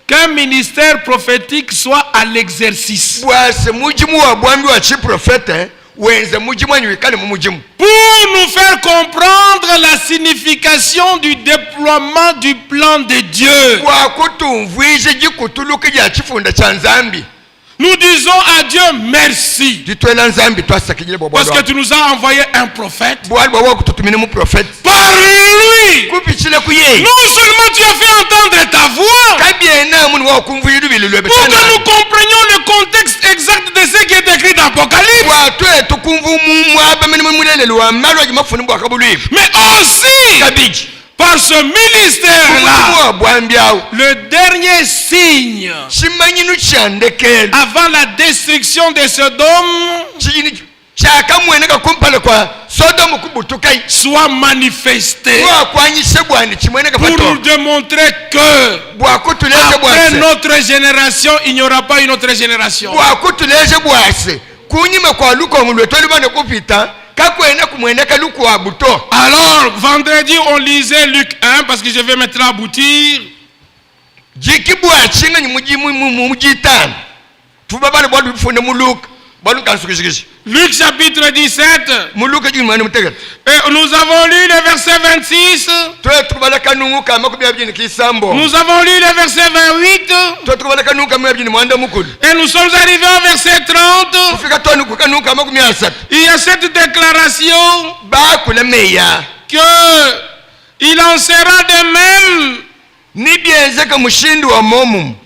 qu'un ministère prophétique soit à l'exercice. Pour nous faire comprendre la signification du déploiement du plan de Dieu. Nous disons à Dieu merci. Parce que tu nous as envoyé un prophète. Par lui, non seulement tu as fait entendre ta voix, pour que nous comprenions le contexte exact de ce qui est écrit dans l'Apocalypse, mais aussi par ce ministère-là, le dernier signe avant la destruction de Sodome soit manifesté pour nous démontrer que après notre génération, il n'y aura pas une autre génération. Alors, vendredi, on lisait Luc 1 parce que je vais maintenant aboutir. Luc chapitre 17. Et nous avons lu le verset 26. Nous avons lu le verset 28. Et nous sommes arrivés au verset 30. Il y a cette déclaration que il en sera de même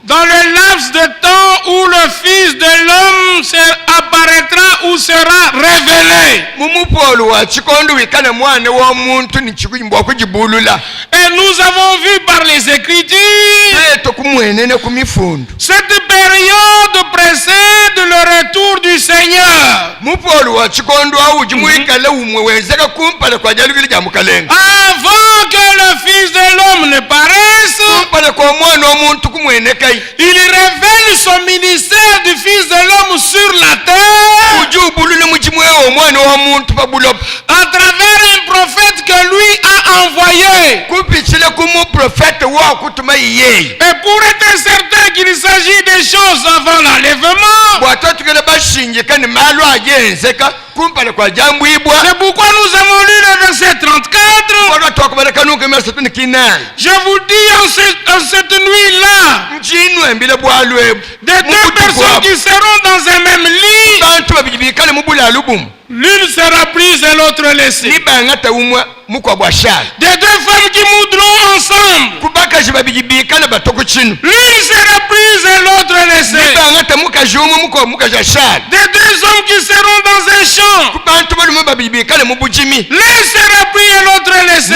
dans le laps de temps où le Fils de l'homme apparaîtra ou sera révélé. Et nous avons vu par les Écritures cette période précède le retour du Seigneur. Avant que le Fils de l'homme ne paraisse, il révèle son ministère du Fils de l'homme sur la terre à travers un prophète que lui a envoyé. Et pour être certain qu'il s'agit des choses avant l'enlèvement, c'est pourquoi nous avons lu le verset 34. Je vous dis en cette nuit-là, des deux personnes qui seront dans un même lit, l'une sera prise et l'autre laissée. Des deux femmes qui moudront ensemble, l'une sera prise et l'autre laissée. Des deux hommes qui seront dans un champ, l'un sera pris et l'autre laissé.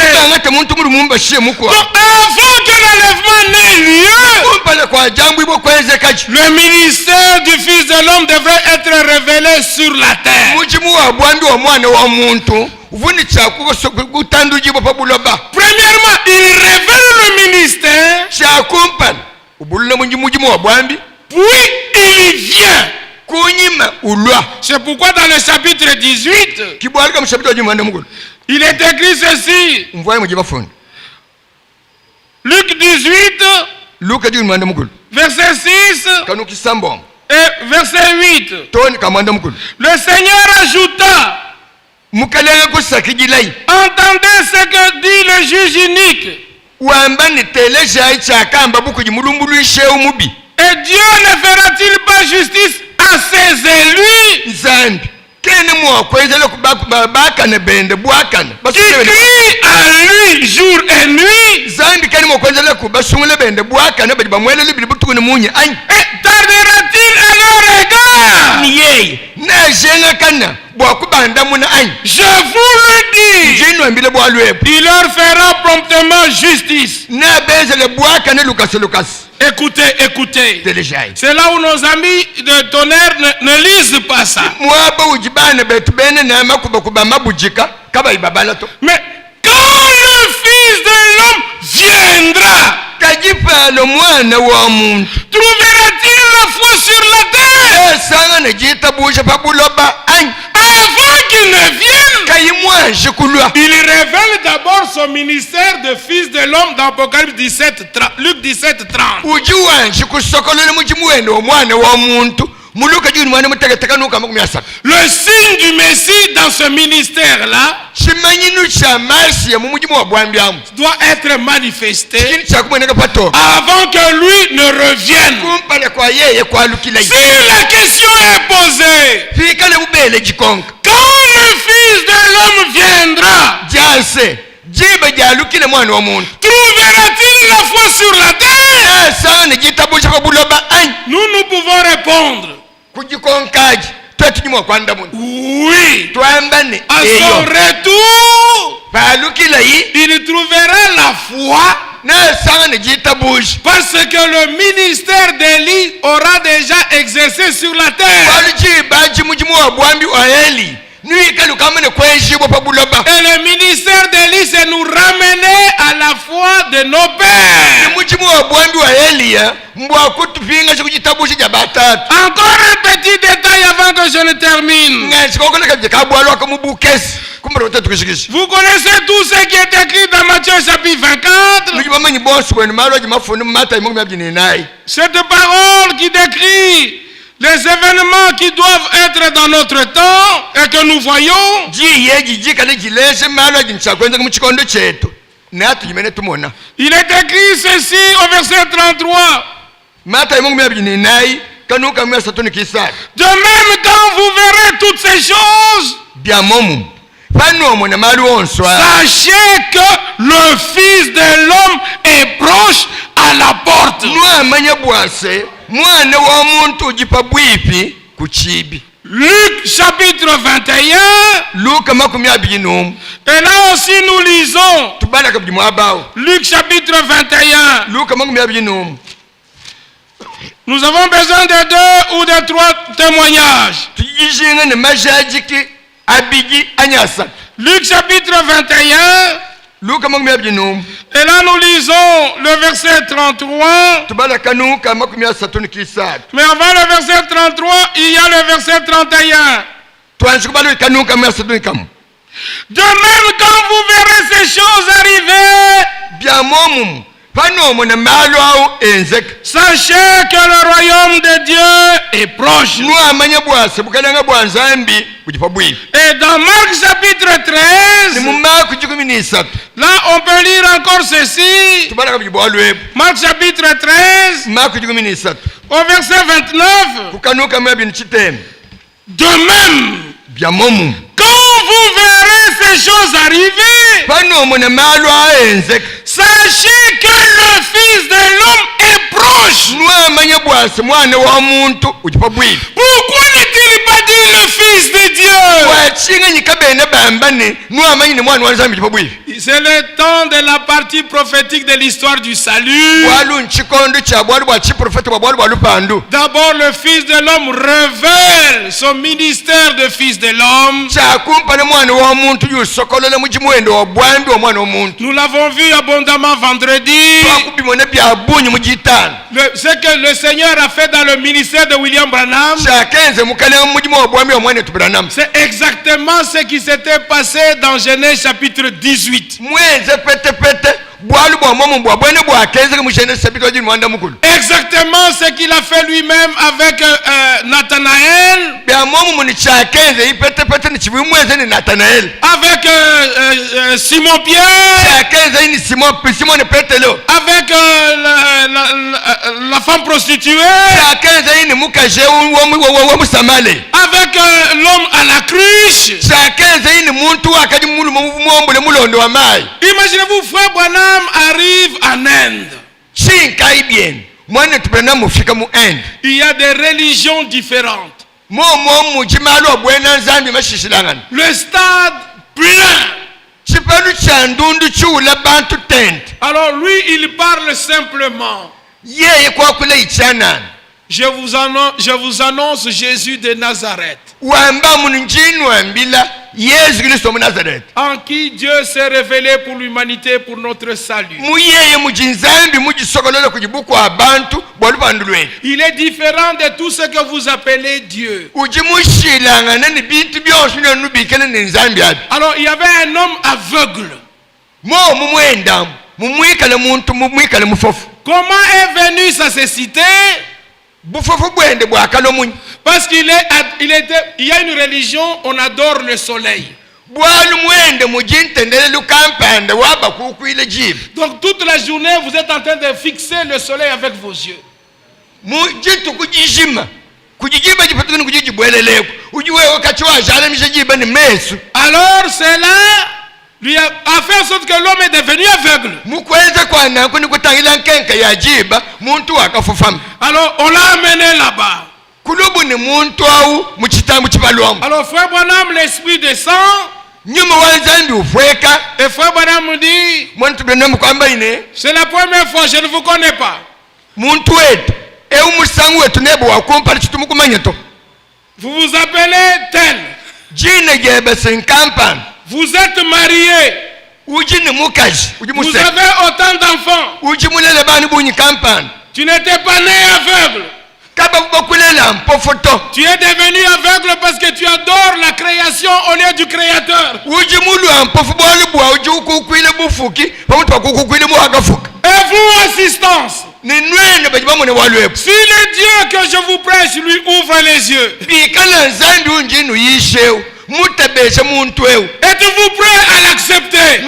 Donc avant que l'enlèvement n'ait lieu, le ministère du Fils de l'homme devrait être révélé sur la terre. Premièrement, il révèle le ministère, puis il vient. C'est pourquoi dans le chapitre 18, il est écrit ceci. Luc 18, verset 6 et verset 8. Le Seigneur ajouta, entendez ce que dit le juge unique. Et Dieu ne fera-t-il pas justice à ses élus qui crient à lui jour et nuit, et tardera-t-il à leur égard? Je vous le dis, il leur fera promptement justice. Écoutez, écoutez. C'est là où nos amis de tonnerre ne lisent pas ça. Mais quand le Fils de l'homme viendra, trouvera-t-il la foi sur la terre? Avant qu'il ne vienne, il révèle d'abord son ministère de Fils de l'homme dans Apocalypse 17, Luc 17, 30. Le signe du Messie dans ce ministère-là doit être manifesté avant que lui ne revienne. Si la question est posée, quand le Fils de l'homme viendra, trouvera-t-il la foi sur la terre? Nous pouvons répondre oui. À son retour, il trouvera la foi parce que le ministère d'Élie aura déjà exercé sur la terre. Et le ministère d'Élie, c'est nous ramener à la foi de nos pères. Encore un petit détail avant que je ne termine. Vous connaissez tout ce qui est écrit dans Matthieu chapitre 24. Cette parole qui décrit les événements qui doivent être dans notre temps et que nous voyons. Il est écrit ceci au verset 33. De même, quand vous verrez toutes ces choses, sachez que le Fils de l'homme est proche à la porte. Luc chapitre 21. Et là aussi nous lisons Luc chapitre 21. Nous avons besoin de 2 ou de 3 témoignages. Luc chapitre 21. Et là nous lisons le verset 33. Mais avant le verset 33, il y a le verset 31. De même, quand vous verrez ces choses arriver, sachez que le royaume de Dieu est proche. Et dans Marc chapitre 13, là on peut lire encore ceci. Marc chapitre 13, au verset 29. De même, quand vous verrez ces choses arriver, sachez que le Fils de l'homme est proche. Pourquoi n'est-il pas dit le Fils de Dieu? C'est le temps de la partie prophétique de l'histoire du salut. D'abord, le Fils de l'homme révèle son ministère de Fils de l'homme. Nous l'avons vu abondamment vendredi. Ce que le Seigneur a fait dans le ministère de William Branham, c'est exactement ce qui s'était passé dans Genèse chapitre 18. Exactement ce qu'il a fait lui-même avec Nathanaël, avec Simon Pierre, avec la femme prostituée, avec l'homme à la cruche. Imaginez-vous, frère Branham arrive en Inde. Il y a des religions différentes. Le stade plein. Alors lui, il parle simplement. Je vous annonce Jésus de Nazareth, en qui Dieu s'est révélé pour l'humanité, pour notre salut. Il est différent de tout ce que vous appelez Dieu. Alors il y avait un homme aveugle. Comment est venue sa cécité? Parce qu'il y a une religion, on adore le soleil. Donc toute la journée, vous êtes en train de fixer le soleil avec vos yeux. Alors cela lui a fait en sorte que l'homme est devenu aveugle. Alors on l'a amené là-bas. Alors frère Branham, l'esprit descend. Et frère Branham me dit, c'est la première fois, je ne vous connais pas. Vous vous appelez tel. Vous êtes marié. Vous avez autant d'enfants. Tu n'étais pas né aveugle. Tu es devenu aveugle parce que tu adores la création au lieu du créateur. Et vous, assistance, si le Dieu que je vous prêche lui ouvre les yeux, êtes-vous prêt à l'accepter?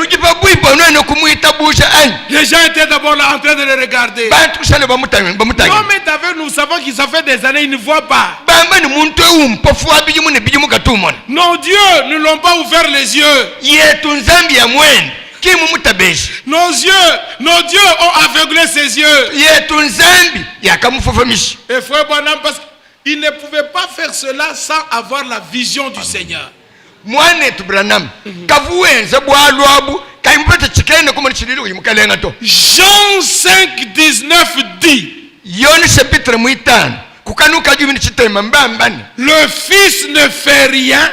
Les gens étaient d'abord là en train de le regarder. Non, mais nous savons qu'ils ça fait des années, ils ne voient pas. Nos dieux ne l'ont pas ouvert les yeux. Nos dieux ont aveuglé ses yeux. Et frère Branham, parce qu'il ne pouvait pas faire cela sans avoir la vision du Seigneur. Jean 5:19 dit, le Fils ne fait rien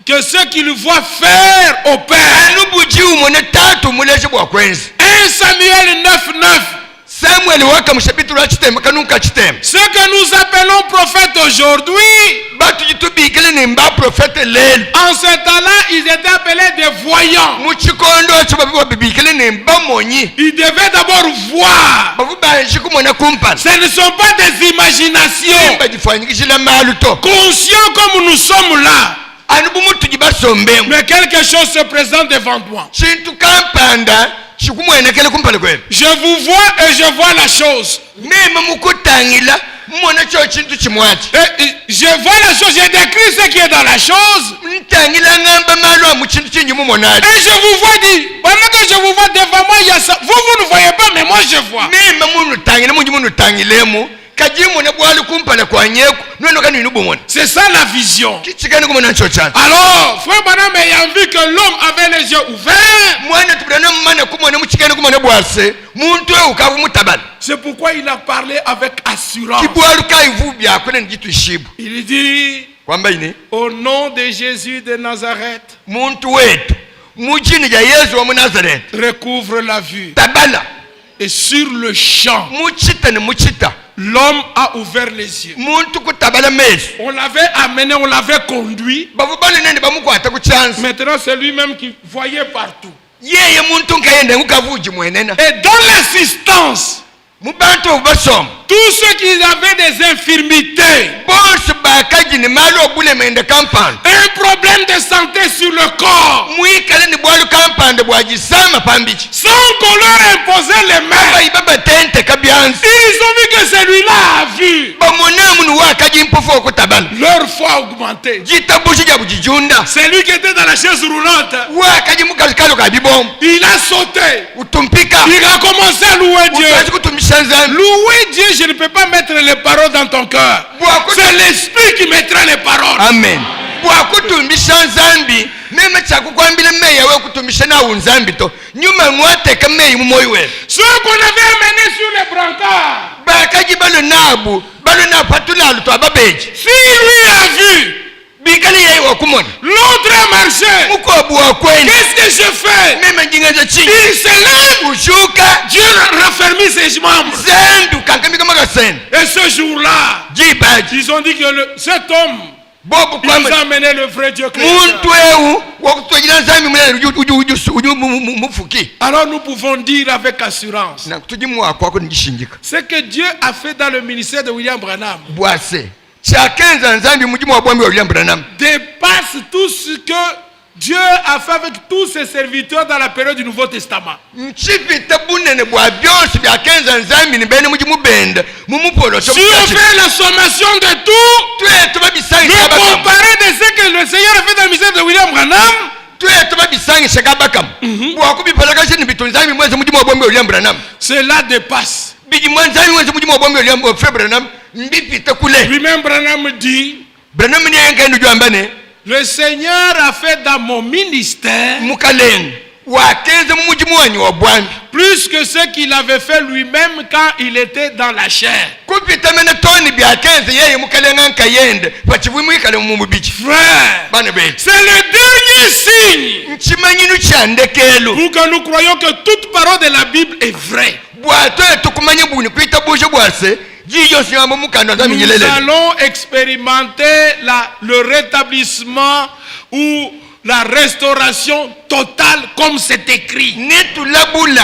que ce qu'il voit faire au Père. 1 Samuel 9:9. Ce que nous appelons prophète aujourd'hui, en ce temps-là, ils étaient appelés des voyants. Ils devaient d'abord voir. Ce ne sont pas des imaginations. Conscients comme nous sommes là. Mais quelque chose se présente devant moi. Je vous vois et je vois la chose. Je vois la chose, j'ai décrit ce qui est dans la chose. Et je vous vois dire, pendant que je vous vois devant moi, il y a ça. Vous ne voyez pas, mais moi je vois. C'est ça la vision. Alors, frère Branham ayant vu que l'homme avait les yeux ouverts, c'est pourquoi il a parlé avec assurance. Il dit, au nom de Jésus de Nazareth, recouvre la vue. Et sur le champ, l'homme a ouvert les yeux. On l'avait amené, on l'avait conduit. Maintenant, c'est lui-même qui voyait partout. Et dans l'assistance, tous ceux qui avaient des infirmités, bakaji ni malo obule mende compound un problème de santé sur le corps, mwikale ni bwalu compound bwajisama pambichi sans qu'on leur imposait les mains. baba tente kabyanzi Ils ont vu que celui-là a vu. bamonamu ni wakaji mpofu okutabala Leur foi a augmenté. jitabushi ja bujijunda Celui qui était dans la chaise roulante, wakaji mukalikalo kabibom il a sauté. utumpika Il a commencé à louer Dieu. utazi kutumisha nzambi Louer Dieu, je ne peux pas mettre les paroles dans ton cœur. C'est l'esprit qui mettra les paroles. amen bwakutumbisha nzambi meme chakukwambile meya we kutumbisha nawo nzambi to nyuma mwateka meyi mumoyi we Ceux qu'on avait amenés sur les brancards, bakaji balo na patulalu to ababeji si lui a vu, bikali yeyi wakumona l'autre a marché. mukobu wakweni Qu'est-ce que je fais? meme njingaza chini Il se lève. ushuka Dieu raffermit ses membres. zendu kankamika makasenda Et ce jour-là, jibaji ils ont dit que cet homme, bobu il nous a kwamba amené le vrai Dieu chrétien. muntu ewu wakutwajira nzambi mulele uju mufuki Alors nous pouvons dire avec assurance, na tujimuwa kwako nijishingika ce que Dieu a fait dans le ministère de William Branham bwase chakenza nzambi mujimu wa bwambi wa William Branham dépasse tout ce que Dieu a fait avec tous ses serviteurs dans la période du Nouveau Testament. nchipita bunene bwa byonse byakenza nzambi ni bene mujimu benda mumupolo Si on fait la sommation de tout, twetu babisangi le comparer de ce que le Seigneur a fait dans le ministère de William Branham, twetu babisangi shakabakam bwakubipalaka shini bitunzambi mweze mujimu wa bwambi wa William Branham cela dépasse. biji mwanzambi mweze mujimu wa bwambi wa William Branham mbipita kule Lui-même Branham dit, Branham ni yengendu jwambane le Seigneur a fait dans mon ministère mukaleng wakenze mumujimu wanyu wa bwambi plus que ce qu'il avait fait lui-même quand il était dans la chair. kupita mene toni byakenze yeye mukalenga nkayende pachivumu ikale mumubichi Frère, bana be c'est le dernier signe nchimanyinu chandekelo pour que nous croyons que toute parole de la Bible est vraie. bwato tukumanye buni kwita bushe bwase jiyo siyamba mukando za Nous minyelele allons expérimenter le rétablissement ou la restauration totale comme c'est écrit. netulabula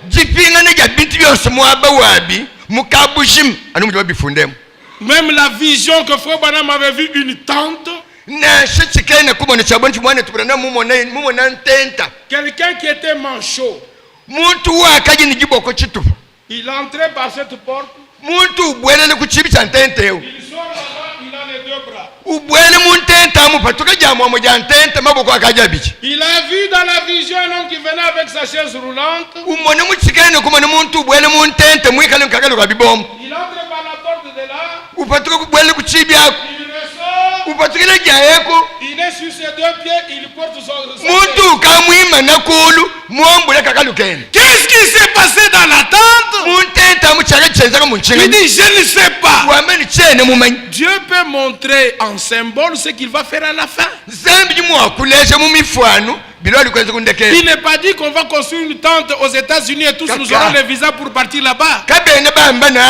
jipingane ja bintu byose mwaba wabi mukabushim anu mujaba bifundemo Même la vision que Frère Branham avait vu une tente, na shikene kubona chabonchi mwane tubana mumona ntenta quelqu'un qui était manchot, muntu wakaji ni jiboko chitufu il entrait par cette porte, muntu ubwelele kuchibi cha ntenteo il sort là-bas, il a les deux bras. ubwele muntenta mupatuka jamwa moja ntenta maboko akajabichi Il a vu dans la vision un homme qui venait avec sa chaise roulante. umone muchikene kumone muntu ubwele muntenta mwikale nkakalo kabibom Il entre par la porte de là, upatuka kubwele kuchibi yako il ressort, upatukile jayeko il est sur ses deux pieds, il porte son muntu kamwima nakulu muombule kakalo kene Qu'est-ce qui s'est passé dans la tente? muntenta muchaka chenzaka Il munchinga dit, je ne sais pas. wameni chene mumanyi Dieu peut montrer en symbole ce qu'il va faire à la fin. zambi jimwakulesha mumifwano bilo alikweza kundekela Il n'est pas dit qu'on va construire une tente aux États-Unis et tous nous aurons les visas pour partir là-bas. kabene bambana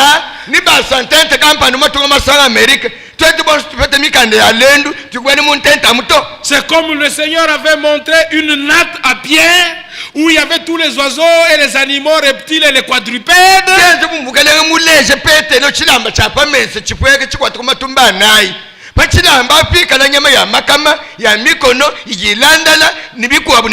ni basantente kampani matunga masala Amerika twetu bonse tupete mikande ya lendu tukwene muntenta muto C'est comme le Seigneur avait montré une natte à pierre où il y avait tous les oiseaux et les animaux, reptiles et les quadrupèdes. kenze kumvukalenge muleje petelo chilamba chapamese chipweke chikwata kumatumba nayi pachilamba apikala nyama ya makama ya mikono ijilandala nibikwabu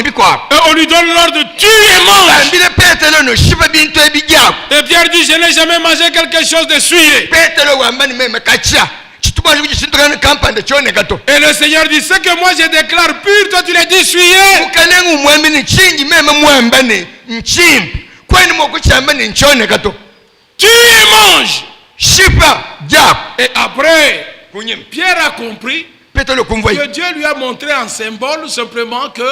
Et on lui donne l'ordre, tue et mange. ambile petelo no shiba bintu ebijako Et Pierre dit, je n'ai jamais mangé quelque chose de souillé. petelo wambani meme kacha chitubali kuchisindukana kampande chone kato Et le Seigneur dit, ce que moi je déclare pur, toi tu l'as dit souillé. mukalenga umwambi ni chingi meme mwambani nchimbi kwani mokuchamba ni nchone kato Tue et mange. shipa jako Et après, kunyima Pierre a compris petelo kumva que Dieu lui a montré en symbole simplement que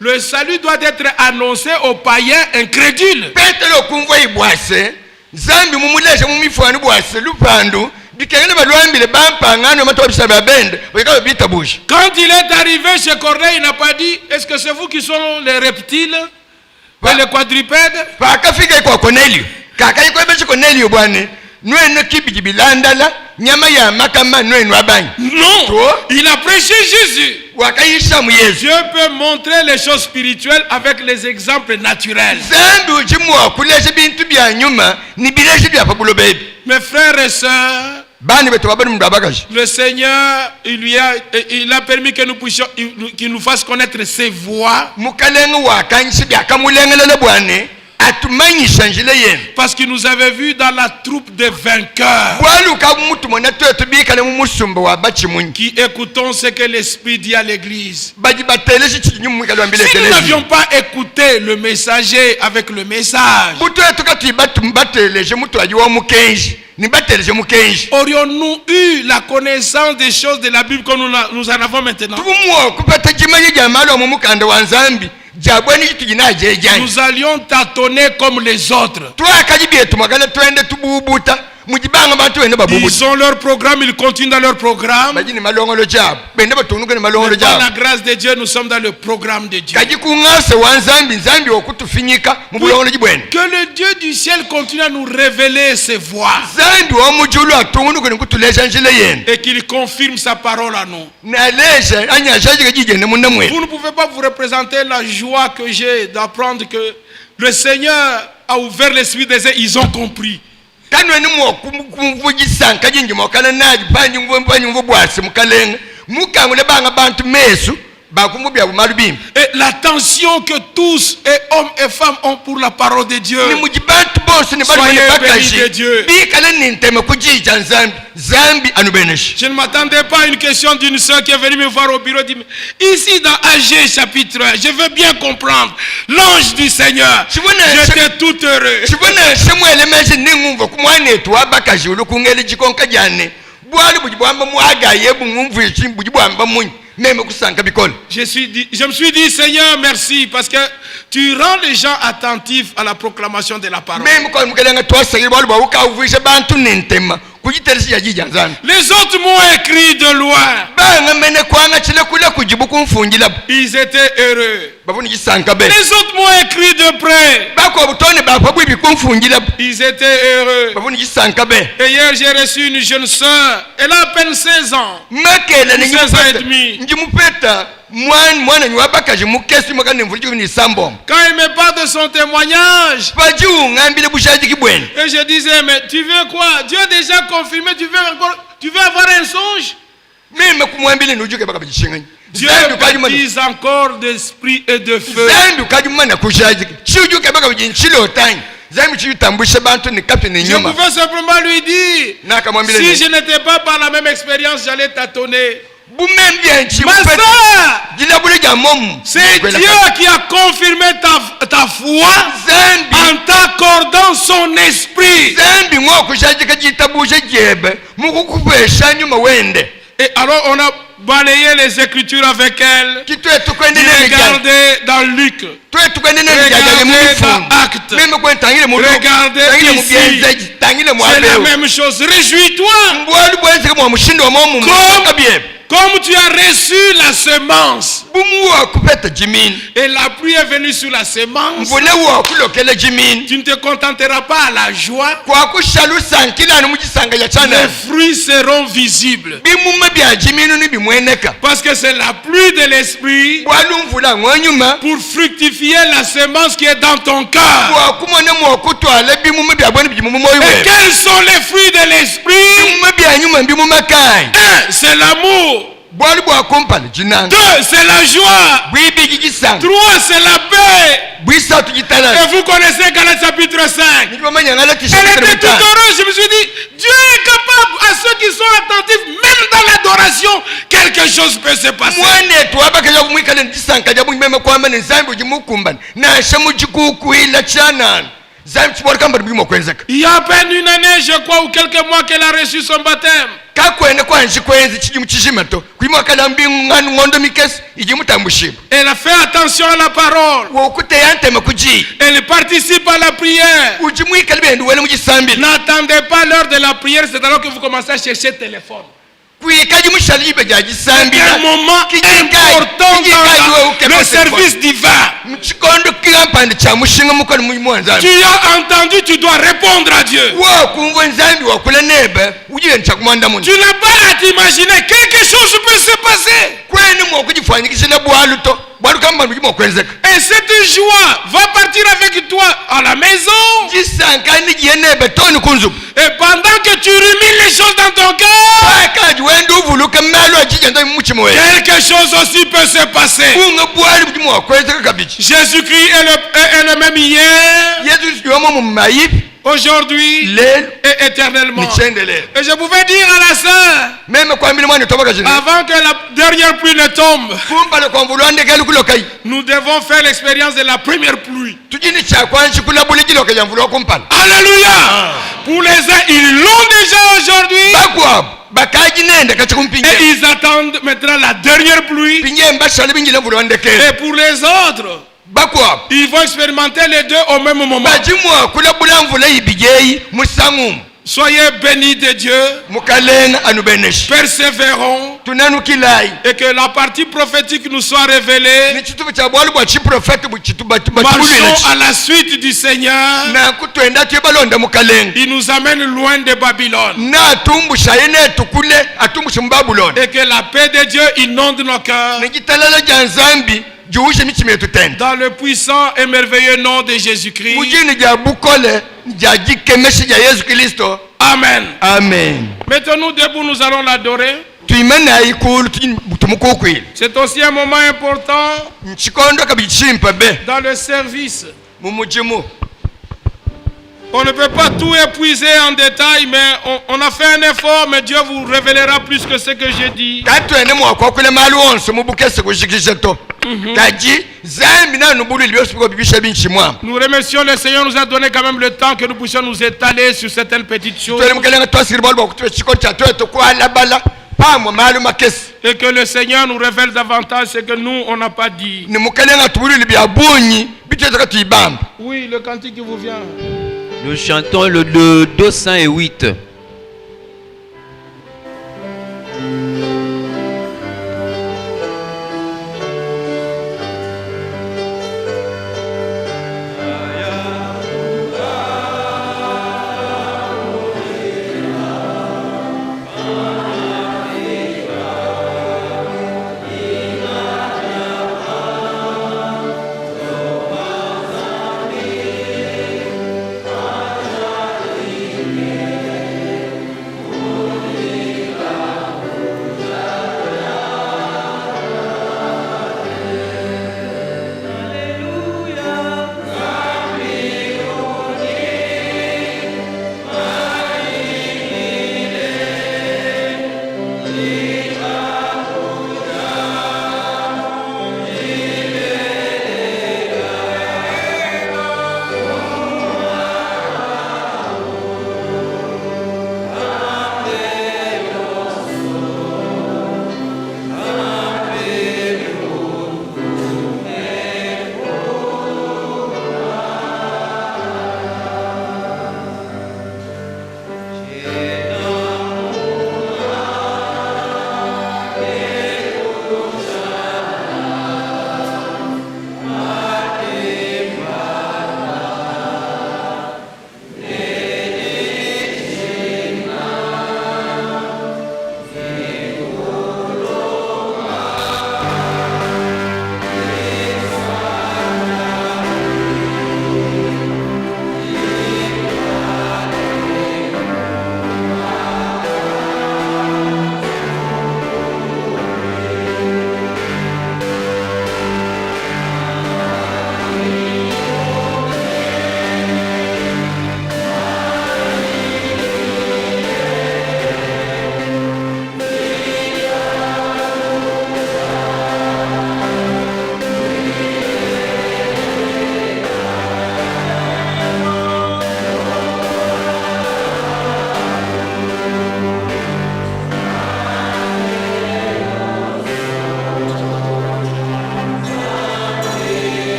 le salut doit être annoncé aux païens incrédules. petelo kumva ibwase zambi mumulesha mumifwano bwase lupandu bikengene balwambile bampangano matobisa babende oyeka bita bushi Quand il est arrivé chez Corneille, il n'a pas dit, est-ce que c'est vous qui sont les reptiles et les quadrupèdes? pakafika kwa Cornelio kakaikwebeshe Cornelio bwane nwene kibiji bilandala nyama ya makama nwenu abanyi Non, Toi? il a prêché Jésus. wakaisha mu Yesu Dieu peut montrer les choses spirituelles avec les exemples naturels. zambi ujimuwa kulesha bintu bya nyuma ni bilesha bya pabulo bebi Mes frères et sœurs, Le Seigneur, il a permis que nous puissions, qu'il nous fasse connaître ses voies. Parce qu'il nous avait vus dans la troupe des vainqueurs, qui écoutons ce que l'Esprit dit à l'Église. Si nous n'avions pas écouté le messager avec le message, aurions-nous eu la connaissance des choses de la Bible que nous en avons maintenant? Nous allions tâtonner comme les autres. Ils ont leur programme, ils continuent dans leur programme. Par la grâce de Dieu, nous sommes dans le programme de Dieu. Que le Dieu du ciel continue à nous révéler ses voies et qu'il confirme sa parole à nous. Vous ne pouvez pas vous représenter la joie que j'ai d'apprendre que le Seigneur a ouvert l'esprit des uns, ils ont compris. Et l'attention que tous, et hommes et femmes, ont pour la parole de Dieu. Soyez bénis de Dieu. Je ne m'attendais pas à une question d'une soeur qui est venue me voir au bureau. Dit, ici dans AG chapitre 1, je veux bien comprendre. L'ange du Seigneur. J'étais tout heureux. Je me suis dit, Seigneur, merci, parce que tu rends les gens attentifs à la proclamation de la parole. Les autres m'ont écrit de loin. Ils étaient heureux. Les autres m'ont écrit de près. Ils étaient heureux. Et hier, j'ai reçu une jeune soeur. Elle a à peine 16 ans. 16 ans et demi. Quand il me parle de son témoignage, et je disais, mais tu veux quoi? Dieu a déjà confirmé, tu veux avoir un songe? Dieu baptise encore d'esprit et de feu. Je pouvais simplement lui dire, si je n'étais pas par la même expérience, j'allais tâtonner. Ma soeur, c'est Dieu qui a confirmé ta foi en t'accordant son esprit. Et alors on a balayé les Écritures avec elle. Regardez dans Luc. Regardez dans Actes. Regardez ici. C'est la même chose. Réjouis-toi. Comme tu as reçu la semence et la pluie est venue sur la semence, tu ne te contenteras pas à la joie. Les fruits seront visibles. Parce que c'est la pluie de l'esprit pour fructifier la semence qui est dans ton cœur. Et quels sont les fruits de l'esprit? 1. C'est l'amour. 2. C'est la joie. 3. C'est la paix. Et vous connaissez Galates chapitre 5. Elle était tout heureuse. Je me suis dit, Dieu est capable à ceux qui sont attentifs, même dans l'adoration, quelque chose peut se passer. Il y a à peine une année, je crois, ou quelques mois qu'elle a reçu son baptême. Elle a fait attention à la parole. Elle participe à la prière. N'attendez pas l'heure de la prière, c'est alors que vous commencez à chercher le téléphone. C'est un moment important dans le service divin. Tu as entendu, tu dois répondre à Dieu. Tu n'as pas à t'imaginer, quelque chose peut se passer. Et cette joie va partir avec toi à la maison. Et pendant que tu rumines les choses dans ton cœur, quelque chose aussi peut se passer. Jésus-Christ est le même hier, aujourd'hui et éternellement. Et je pouvais dire à la sœur, avant que la dernière pluie ne tombe, nous devons faire l'expérience de la première pluie. Alléluia. Pour les uns, ils l'ont déjà aujourd'hui, et ils attendent maintenant la dernière pluie. Et pour les autres, ils vont expérimenter les deux au même moment. Soyez bénis de Dieu, persévérons, et que la partie prophétique nous soit révélée. Marchons à la suite du Seigneur. Il nous amène loin de Babylone. Et que la paix de Dieu inonde nos cœurs. Dans le puissant et merveilleux nom de Jésus-Christ. Amen. Amen. Mettons-nous debout, nous allons l'adorer. C'est aussi un moment important dans le service. On ne peut pas tout épuiser en détail, mais on a fait un effort, mais Dieu vous révélera plus que ce que j'ai dit. Nous remercions le Seigneur, nous a donné quand même le temps que nous puissions nous étaler sur certaines petites choses. Et que le Seigneur nous révèle davantage ce que nous, on n'a pas dit. Oui, le cantique qui vous vient. Nous chantons le 208.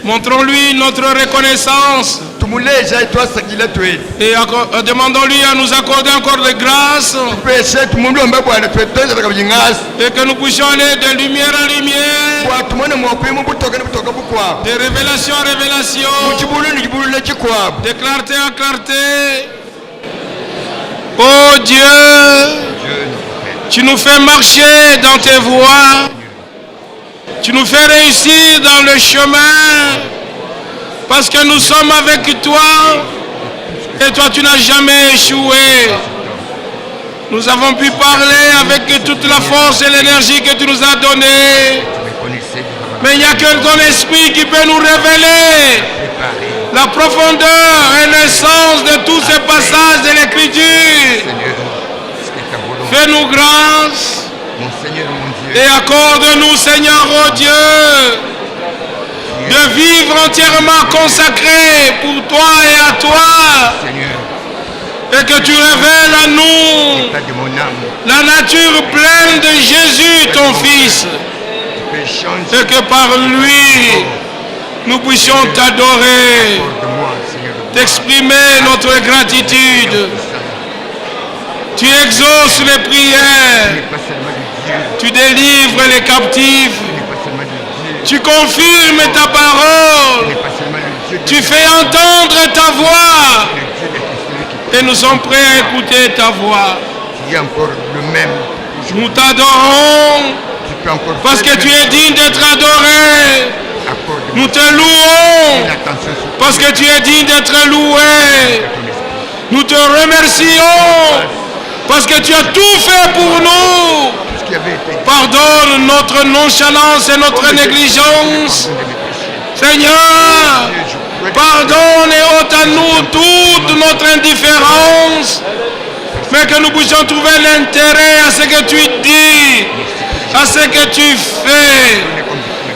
Montrons-lui notre reconnaissance. Et demandons-lui à nous accorder encore de grâce. Et que nous puissions aller de lumière en lumière, de révélation en révélation, de clarté en clarté. Dieu, tu nous fais marcher dans tes voies. Tu nous fais réussir dans le chemin. Parce que nous sommes avec toi. Et toi, tu n'as jamais échoué. Nous avons pu parler avec toute la force et l'énergie que tu nous as donnée. Mais il n'y a que ton esprit qui peut nous révéler la profondeur et l'essence de tous ces passages de l'Écriture. Fais-nous grâce et accorde-nous, Seigneur, oh Dieu, de vivre entièrement consacré pour toi et à toi. Et que tu révèles à nous la nature pleine de Jésus, ton Fils. Et que par lui, nous puissions t'adorer, t'exprimer notre gratitude. Tu exauces les prières, tu délivres les captifs, tu confirmes ta parole, tu fais entendre ta voix. Et nous sommes prêts à écouter ta voix. Nous t'adorons parce que tu es digne d'être adoré. Nous te louons parce que tu es digne d'être loué. Nous te remercions parce que tu as tout fait pour nous. Pardonne notre nonchalance et notre négligence. Seigneur, pardonne et ôte à nous toute notre indifférence, mais que nous puissions trouver l'intérêt à ce que tu dis, à ce que tu fais.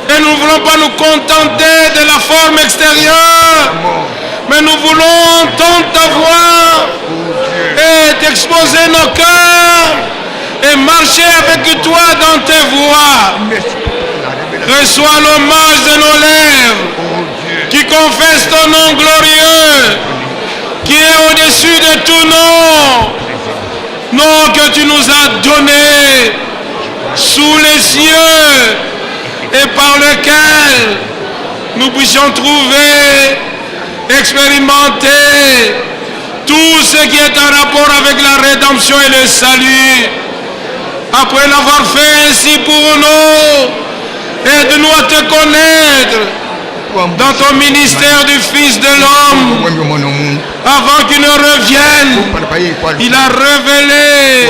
Et nous ne voulons pas nous contenter de la forme extérieure, mais nous voulons entendre ta voix et t'exposer nos cœurs et marcher avec toi dans tes voies. Reçois l'hommage de nos lèvres qui confesse ton nom glorieux, qui est au-dessus de tout nom, nom que tu nous as donné sous les cieux et par lequel nous puissions trouver, expérimenter tout ce qui est en rapport avec la rédemption et le salut. Après l'avoir fait ainsi pour nous, aide-nous à te connaître dans ton ministère du Fils de l'homme. Avant qu'il ne revienne, il a révélé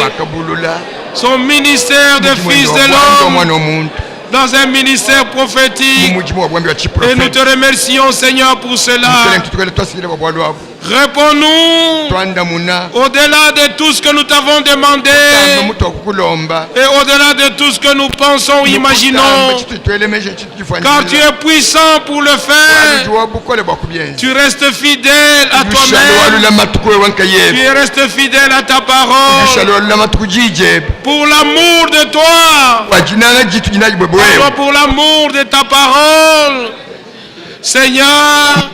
son ministère de Fils de l'homme dans un ministère prophétique. Et nous te remercions, Seigneur, pour cela. Réponds-nous au-delà de tout ce que nous t'avons demandé et au-delà de tout ce que nous pensons ou imaginons, car tu es puissant pour le faire. Tu restes fidèle à toi-même, tu restes fidèle à ta parole. Pour l'amour de toi, pour l'amour de ta parole, Seigneur,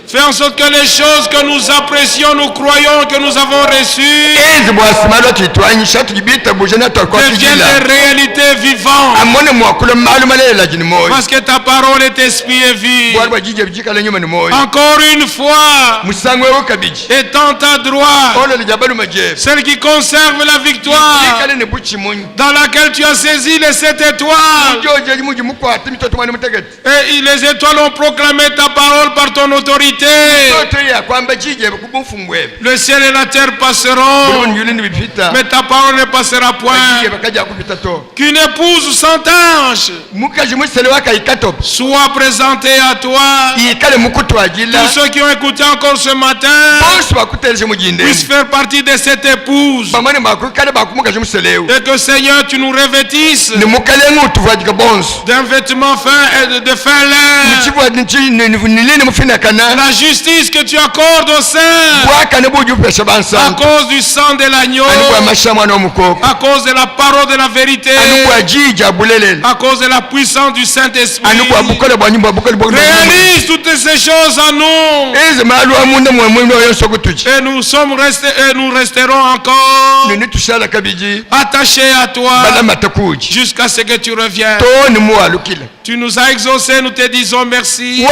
fais en sorte que les choses que nous apprécions, nous croyons que nous avons reçues deviennent des réalités vivantes. Parce que ta parole est esprit et vie. Encore une fois, étends ta droite, celle qui conserve la victoire, dans laquelle tu as saisi les 7 étoiles. Et les étoiles ont proclamé ta parole par ton autorité. Le ciel et la terre passeront, mais ta parole ne passera point. Qu'une épouse sans tâche soit présentée à toi. Tous ceux qui ont écouté encore ce matin puissent faire partie de cette épouse. Et que Seigneur, tu nous revêtisses d'un vêtement fin et de fin lin. La justice que tu accordes aux saints à cause du sang de l'agneau, à cause de la parole de la vérité, à cause de la puissance du Saint-Esprit. Réalise toutes ces choses en nous. Et nous sommes restés et nous resterons encore attachés à toi jusqu'à ce que tu reviennes. Tu nous as exaucés, nous te disons merci.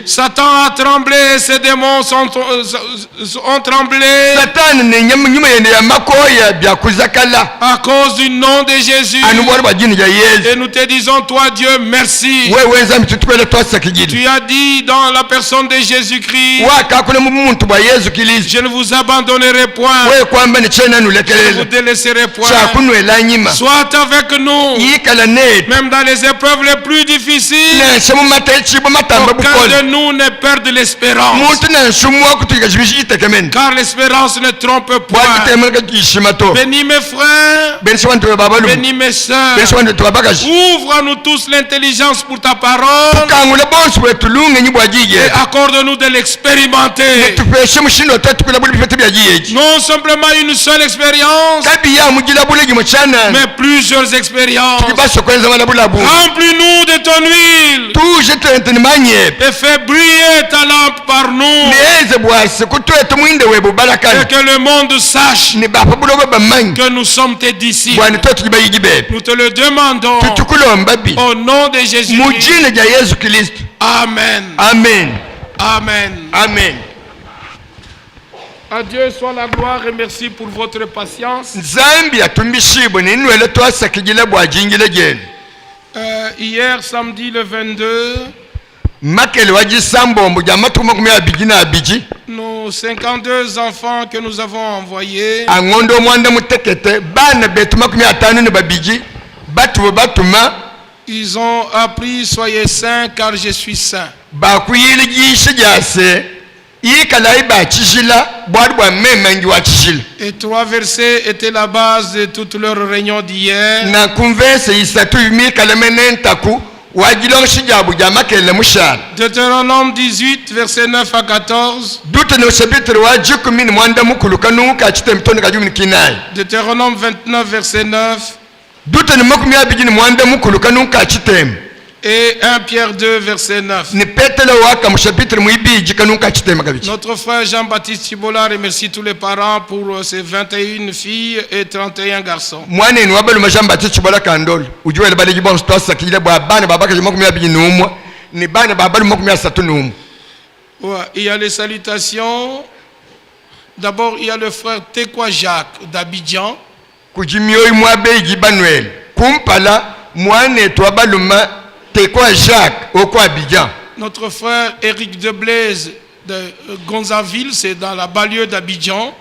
Satan a tremblé, ses démons ont tremblé à cause du nom de Jésus. Et nous te disons, toi Dieu, merci. Tu as dit dans la personne de Jésus-Christ, je ne vous abandonnerai point, je ne vous délaisserai point. Sois avec nous, même dans les épreuves les plus difficiles. Aucun de nous ne perd l'espérance, car l'espérance ne trompe point. Bénis mes frères, bénis mes sœurs. Ouvre à nous tous l'intelligence pour ta parole et accorde-nous de l'expérimenter. Non simplement une seule expérience, mais plusieurs expériences. Remplis-nous de ton huile et fais briller ta lampe par nous, et que le monde sache que nous sommes tes disciples. Nous te le demandons au nom de Jésus. Amen. Amen. Amen. Amen. À Dieu soit la gloire et merci pour votre patience. Hier, samedi le 22, nos 52 enfants que nous avons envoyés ils ont appris soyez saints car je suis saint. Et 3 versets étaient la base de toute leur réunion d'hier. Deutéronome 18, versets 9 à 14. Deutéronome 29, verset 9. Et 1 Pierre 2, verset 9. Notre frère Jean-Baptiste Tibola remercie tous les parents pour ses 21 filles et 31 garçons. Ouais, il y a les salutations. D'abord, il y a le frère Tekwa Jacques d'Abidjan. Notre frère Éric de Blaise de Gonzaville, c'est dans la banlieue d'Abidjan.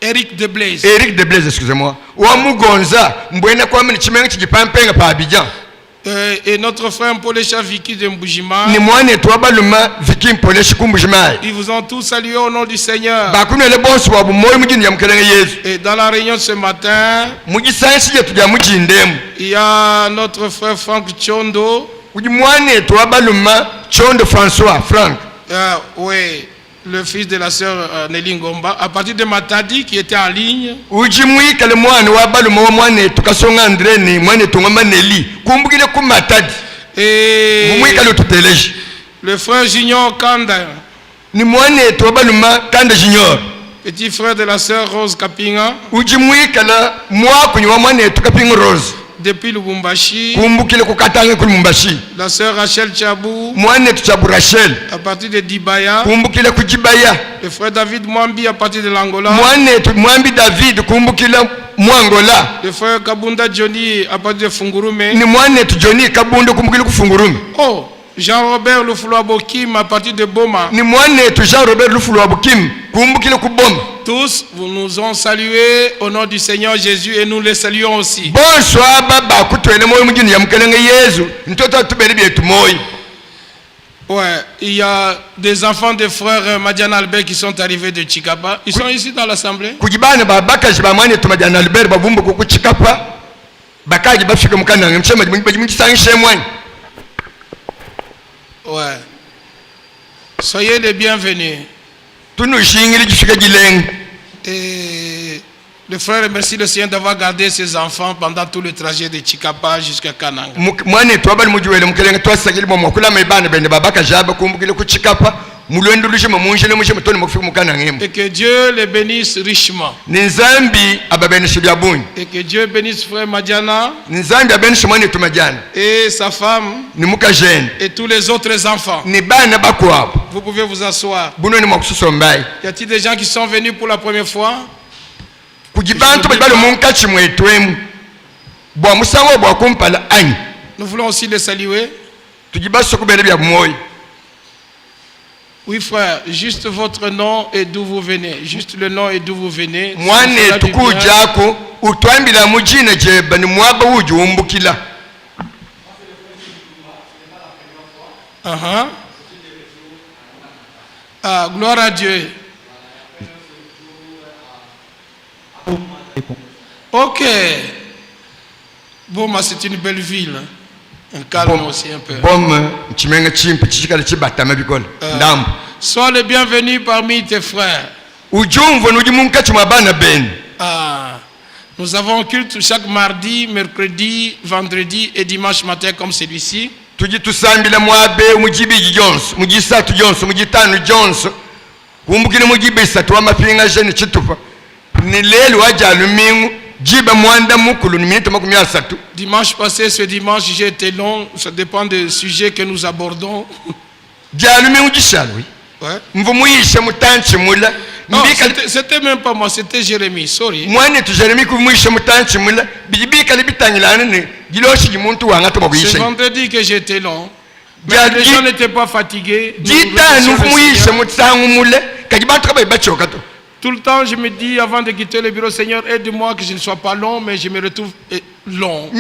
Éric de Blaise. Éric de Blaise, excusez-moi. Et notre frère Mpolesha Viki de Mbujima. Ils vous ont tous salué au nom du Seigneur. Et dans la réunion ce matin, il y a notre frère Franck Chondo. François, Franck. Oui, le fils de la sœur Nelly Ngomba, à partir de Matadi qui était en ligne. Et le frère Junior Kanda, petit frère de la sœur Rose Kapinga, depuis Lubumbashi. La sœur Rachel Chabou, à partir de Dibaya. Le frère David Mwambi à partir de l'Angola. Le frère Kabunda Johnny à partir de Fungurume. Oh, Jean-Robert Lufuluabokim à partir de Boma. Tous, vous nous ont salués au nom du Seigneur Jésus et nous les saluons aussi. Ouais, il y a des enfants des frères Madian Albert qui sont arrivés de Chikapa. Ils sont ici dans l'assemblée. Ouais. Soyez les bienvenus. Et le frère remercie le Seigneur d'avoir gardé ses enfants pendant tout le trajet de Chikapa jusqu'à Kananga. Et que Dieu les bénisse richement. Et que Dieu bénisse frère Madiana et sa femme et tous les autres enfants. Vous pouvez vous asseoir. Y a-t-il des gens qui sont venus pour la première fois? Nous voulons aussi les saluer. Oui frère, juste votre nom et d'où vous venez. Juste le nom et d'où vous venez. Ah, gloire à Dieu. Ok. Bon, c'est une belle ville. Un calme aussi un peu. Sois le bienvenu parmi tes frères. Nous avons un culte chaque mardi, mercredi, vendredi et dimanche matin comme celui-ci. Dimanche passé, ce dimanche, j'ai été long. Ça dépend des sujets que nous abordons. Ouais. Non, c'était même pas moi, c'était Jérémie, sorry. C'est vendredi que j'étais long. Mais les gens n'étaient pas fatigués. Tout le temps, je me dis avant de quitter le bureau, Seigneur, aide-moi que je ne sois pas long, mais je me retrouve long.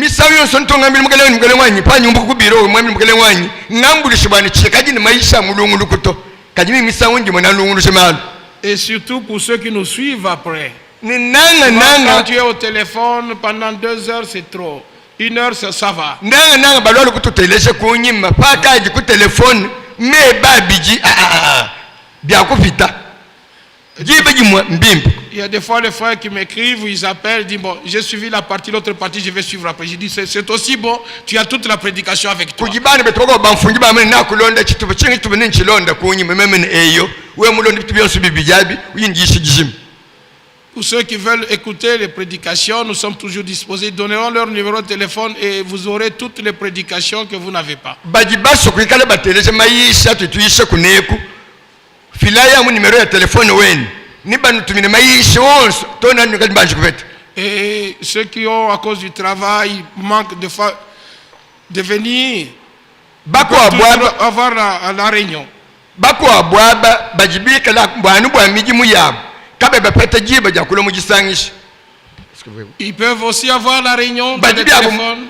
Et surtout pour ceux qui nous suivent après. Quand tu es au téléphone pendant 2 heures, c'est trop. 1 heure, ça va. Il y a des fois les frères qui m'écrivent, ils appellent, disent bon, j'ai suivi la partie, l'autre partie, je vais suivre après. Je dis c'est aussi bon, tu as toute la prédication avec toi. Pour ceux qui veulent écouter les prédications, nous sommes toujours disposés. Donnez-leur leur numéro de téléphone et vous aurez toutes les prédications que vous n'avez pas. Et ceux qui ont à cause du travail manquent de fois de venir avoir la réunion. Ils peuvent aussi avoir la réunion par téléphone.